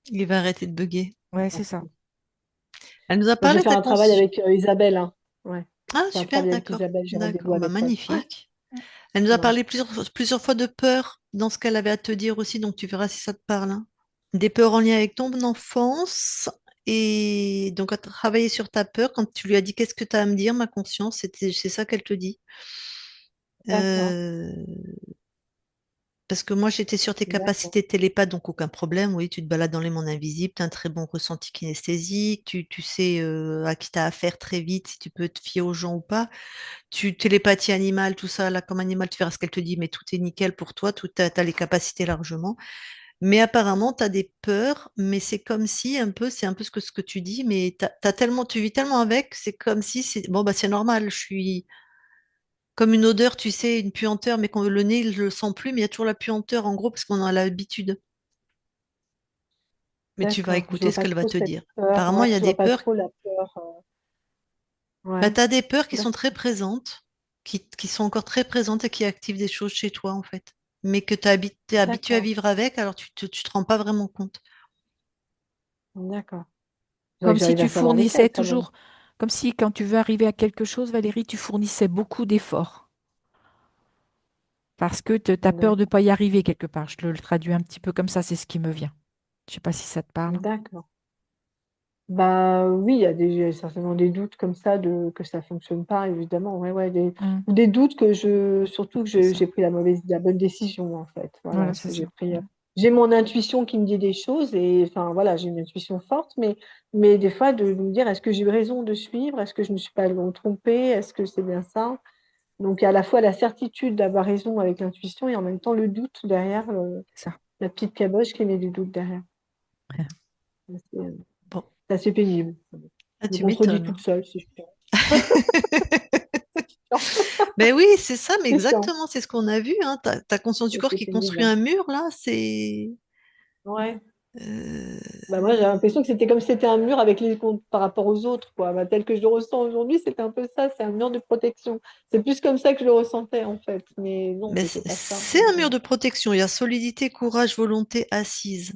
Speaker 1: Il va arrêter de bugger.
Speaker 3: Ouais, c'est ça.
Speaker 1: Elle nous a
Speaker 2: Moi, je
Speaker 1: parlé
Speaker 2: vais
Speaker 1: de
Speaker 2: faire
Speaker 1: ta
Speaker 2: un travail
Speaker 1: conscience.
Speaker 2: avec Isabelle, hein. Ouais.
Speaker 1: Ah,
Speaker 2: Je fais un
Speaker 1: super,
Speaker 2: travail avec
Speaker 1: d'accord.
Speaker 2: Isabelle, j'ai rendez-vous
Speaker 1: D'accord, bah
Speaker 2: avec elle. Ouais.
Speaker 1: magnifique. Elle nous a
Speaker 2: Ouais.
Speaker 1: parlé plusieurs fois de peur dans ce qu'elle avait à te dire aussi, donc tu verras si ça te parle, hein. Des peurs en lien avec ton enfance. Et donc, à travailler sur ta peur, quand tu lui as dit qu'est-ce que tu as à me dire, ma conscience, c'est ça qu'elle te dit.
Speaker 2: D'accord.
Speaker 1: Euh, Parce que moi, j'étais sur tes
Speaker 2: D'accord.
Speaker 1: capacités télépathes, donc aucun problème. Oui, tu te balades dans les mondes invisibles, tu as un très bon ressenti kinesthésique, tu sais à qui tu as affaire très vite, si tu peux te fier aux gens ou pas. Tu télépathie animale, tout ça, là, comme animal, tu verras ce qu'elle te dit, mais tout est nickel pour toi, tu as les capacités largement. Mais apparemment, tu as des peurs, mais c'est comme si, c'est un peu ce que tu dis, mais tu vis tellement avec, c'est comme si, bon, bah, c'est normal, Comme une odeur, tu sais, une puanteur, mais quand le nez, il le sent plus, mais il y a toujours la puanteur, en gros, parce qu'on a l'habitude. Mais tu vas
Speaker 2: D'accord. Je
Speaker 1: écouter
Speaker 2: vois
Speaker 1: ce
Speaker 2: pas
Speaker 1: qu'elle va
Speaker 2: trop
Speaker 1: te
Speaker 2: cette
Speaker 1: dire.
Speaker 2: peur.
Speaker 1: Apparemment,
Speaker 2: Ouais,
Speaker 1: il y a
Speaker 2: je
Speaker 1: des
Speaker 2: vois pas
Speaker 1: peurs.
Speaker 2: trop la peur.
Speaker 1: Bah,
Speaker 2: Ouais.
Speaker 1: tu as des peurs qui sont très
Speaker 2: D'accord.
Speaker 1: présentes, qui sont encore très présentes et qui activent des choses chez toi, en fait. Mais que tu es habitué à
Speaker 2: D'accord.
Speaker 1: vivre avec, alors tu te rends pas vraiment compte.
Speaker 2: D'accord. Faudrait
Speaker 3: Comme
Speaker 2: que
Speaker 3: si
Speaker 2: j'arrive à
Speaker 3: tu
Speaker 2: savoir lesquelles
Speaker 3: fournissais
Speaker 2: quand même.
Speaker 3: toujours, comme si quand tu veux arriver à quelque chose, Valérie, tu fournissais beaucoup d'efforts. Parce que tu as peur de ne
Speaker 2: D'accord.
Speaker 3: pas y arriver quelque part. Je le traduis un petit peu comme ça, c'est ce qui me vient. Je sais pas si ça te parle.
Speaker 2: D'accord. Bah, oui, il y a certainement des doutes comme ça de que ça fonctionne pas évidemment, ouais, ouais,
Speaker 3: Mm,
Speaker 2: ou des doutes que je surtout que
Speaker 3: c'est ça.
Speaker 2: j'ai pris la bonne décision en fait.
Speaker 3: Voilà,
Speaker 2: Voilà,
Speaker 3: c'est
Speaker 2: que
Speaker 3: ça. Mm.
Speaker 2: j'ai mon intuition qui me dit des choses et enfin voilà, j'ai une intuition forte, mais des fois de me dire: «Est-ce que j'ai eu raison de suivre? Est-ce que je me suis pas trompée? Est-ce que c'est bien ça?» Donc il y a à la fois la certitude d'avoir raison avec l'intuition et en même temps le doute derrière,
Speaker 3: C'est ça.
Speaker 2: la petite caboche qui met du doute derrière. C'est,
Speaker 1: Bon,
Speaker 2: c'est assez pénible.
Speaker 1: ah,
Speaker 2: Je me
Speaker 1: tu
Speaker 2: contredis
Speaker 1: m'étonnes.
Speaker 2: toute seule, c'est chiant.
Speaker 1: Ben oui, c'est ça, mais
Speaker 2: C'est chiant,
Speaker 1: exactement, c'est ce qu'on a vu, hein. Ta conscience du
Speaker 2: mais
Speaker 1: corps
Speaker 2: c'est
Speaker 1: qui construit
Speaker 2: pénible.
Speaker 1: un mur, là, c'est...
Speaker 2: Ouais.
Speaker 1: euh,
Speaker 2: Bah, moi, j'ai l'impression que c'était comme si c'était un mur avec par rapport aux autres, quoi. Bah, tel que je le ressens aujourd'hui, c'était un peu ça, c'est un mur de protection. C'est plus comme ça que je le ressentais, en fait. Mais non,
Speaker 1: Mais
Speaker 2: c'était pas ça.
Speaker 1: c'est un mur de protection. Il y a solidité, courage, volonté, assise.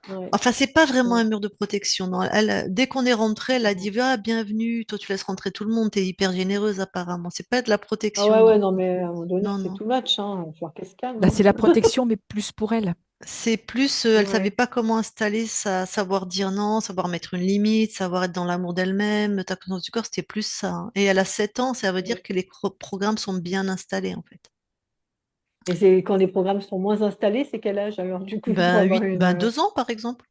Speaker 2: Ouais,
Speaker 1: Enfin, c'est pas vraiment un
Speaker 2: ouais,
Speaker 1: mur de protection. Non. Dès qu'on est rentré, elle a
Speaker 2: ouais.
Speaker 1: dit, ah, bienvenue, toi tu laisses rentrer tout le monde, t'es hyper généreuse apparemment. C'est pas de la
Speaker 2: Ah
Speaker 1: protection,
Speaker 2: ouais,
Speaker 1: non.
Speaker 2: ouais, non, mais à un moment donné,
Speaker 1: Non,
Speaker 2: c'est
Speaker 1: non.
Speaker 2: too much, hein. Il va falloir qu'elle se calme,
Speaker 3: Bah,
Speaker 2: hein.
Speaker 3: c'est la protection, mais plus pour elle.
Speaker 1: C'est plus, elle savait
Speaker 2: Ouais,
Speaker 1: pas comment installer savoir dire non, savoir mettre une limite, savoir être dans l'amour d'elle-même. Ta conscience du corps, c'était plus ça, hein. Et elle a 7 ans, ça veut dire
Speaker 2: ouais.
Speaker 1: que les programmes sont bien installés, en fait.
Speaker 2: Et c'est quand les programmes sont moins installés, c'est quel âge alors, du coup, pour
Speaker 1: Ben,
Speaker 2: avoir
Speaker 1: 2 ans, par exemple.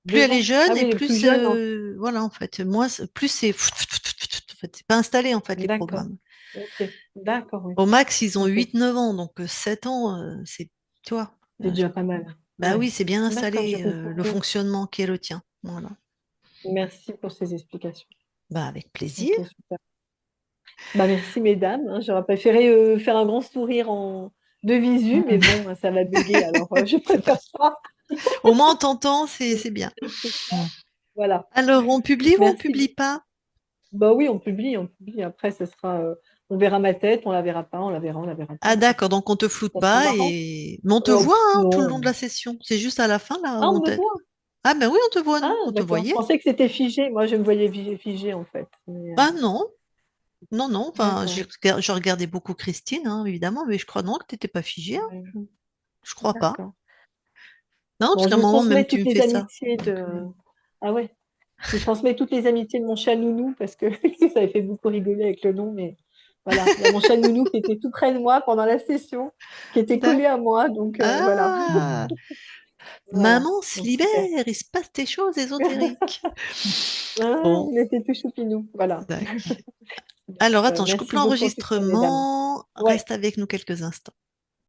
Speaker 1: Plus
Speaker 2: 2
Speaker 1: elle est
Speaker 2: ans? Ah
Speaker 1: jeune et
Speaker 2: oui, les plus
Speaker 1: plus,
Speaker 2: jeunes, hein.
Speaker 1: voilà, en fait, moins, plus c'est, en fait, c'est pas installé, en fait, les
Speaker 2: D'accord.
Speaker 1: programmes.
Speaker 2: OK. D'accord, oui.
Speaker 1: Au max, ils ont
Speaker 2: OK.
Speaker 1: 8 9 ans, donc 7 ans, c'est, tu vois.
Speaker 2: C'est déjà pas mal.
Speaker 1: Bah
Speaker 2: Ouais.
Speaker 1: oui, c'est bien
Speaker 2: D'accord, je
Speaker 1: installé,
Speaker 2: comprends
Speaker 1: le
Speaker 2: mieux.
Speaker 1: fonctionnement qui est le tien. Voilà.
Speaker 2: Merci pour ces explications.
Speaker 1: Bah, avec plaisir.
Speaker 2: OK, super. Bah, merci mesdames, hein. J'aurais préféré, faire un grand sourire de visu, mais
Speaker 3: Mm,
Speaker 2: bon, ça va bugger alors, je
Speaker 1: C'est pas-
Speaker 2: préfère pas.
Speaker 1: Au moins, on t'entend, c'est bien.
Speaker 2: C'est ça,
Speaker 3: mm.
Speaker 2: voilà.
Speaker 1: Alors, on publie ou on
Speaker 2: Merci
Speaker 1: publie
Speaker 2: beaucoup.
Speaker 1: pas?
Speaker 2: Bah oui, on publie, on publie. Après ce sera, on verra ma tête, on la verra pas, on la verra
Speaker 1: Ah
Speaker 2: pas, c'est
Speaker 1: d'accord,
Speaker 2: tout.
Speaker 1: donc on te floute
Speaker 2: Ça sera
Speaker 1: pas
Speaker 2: marrant.
Speaker 1: mais on te
Speaker 2: Oh
Speaker 1: voit hein, tout le long de
Speaker 2: non.
Speaker 1: la session. C'est juste à la fin là
Speaker 2: Ah,
Speaker 1: où
Speaker 2: on
Speaker 1: on
Speaker 2: me
Speaker 1: te...
Speaker 2: voit?
Speaker 1: Ah ben oui, on te voit,
Speaker 2: Ah
Speaker 1: nous, on te
Speaker 2: d'accord, je
Speaker 1: voyait.
Speaker 2: pensais que c'était figé. Moi, je me voyais figée en fait, mais
Speaker 1: Ah non, non, non. Enfin,
Speaker 2: d'accord.
Speaker 1: je regardais beaucoup Christine, hein, évidemment, mais je crois non que t'étais pas figée, hein.
Speaker 2: Ouais,
Speaker 1: Je crois pas.
Speaker 2: d'accord.
Speaker 1: Non, parce
Speaker 2: Bon,
Speaker 1: qu'à
Speaker 2: je
Speaker 1: un
Speaker 2: vous
Speaker 1: moment même
Speaker 2: transmets
Speaker 1: tu
Speaker 2: toutes
Speaker 1: me
Speaker 2: les
Speaker 1: fais ça.
Speaker 2: amitiés
Speaker 1: Donc,
Speaker 2: de ah ouais? Je vous transmets toutes les amitiés de mon chat Nounou parce que ça avait fait beaucoup rigoler avec le nom, mais voilà. Il y a mon chat Nounou qui était tout près de moi pendant la session, qui était
Speaker 1: d'ac-
Speaker 2: collé à moi, donc voilà.
Speaker 1: Ah,
Speaker 2: Voilà,
Speaker 1: maman se
Speaker 2: donc super.
Speaker 1: libère, il se passe des choses ésotériques.
Speaker 2: Ah,
Speaker 1: Bon,
Speaker 2: il était tout choupinou, voilà.
Speaker 1: d'accord. Alors attends, je coupe
Speaker 2: Merci beaucoup en tout cas mesdames.
Speaker 1: l'enregistrement.
Speaker 2: Ouais.
Speaker 1: Reste avec nous quelques instants.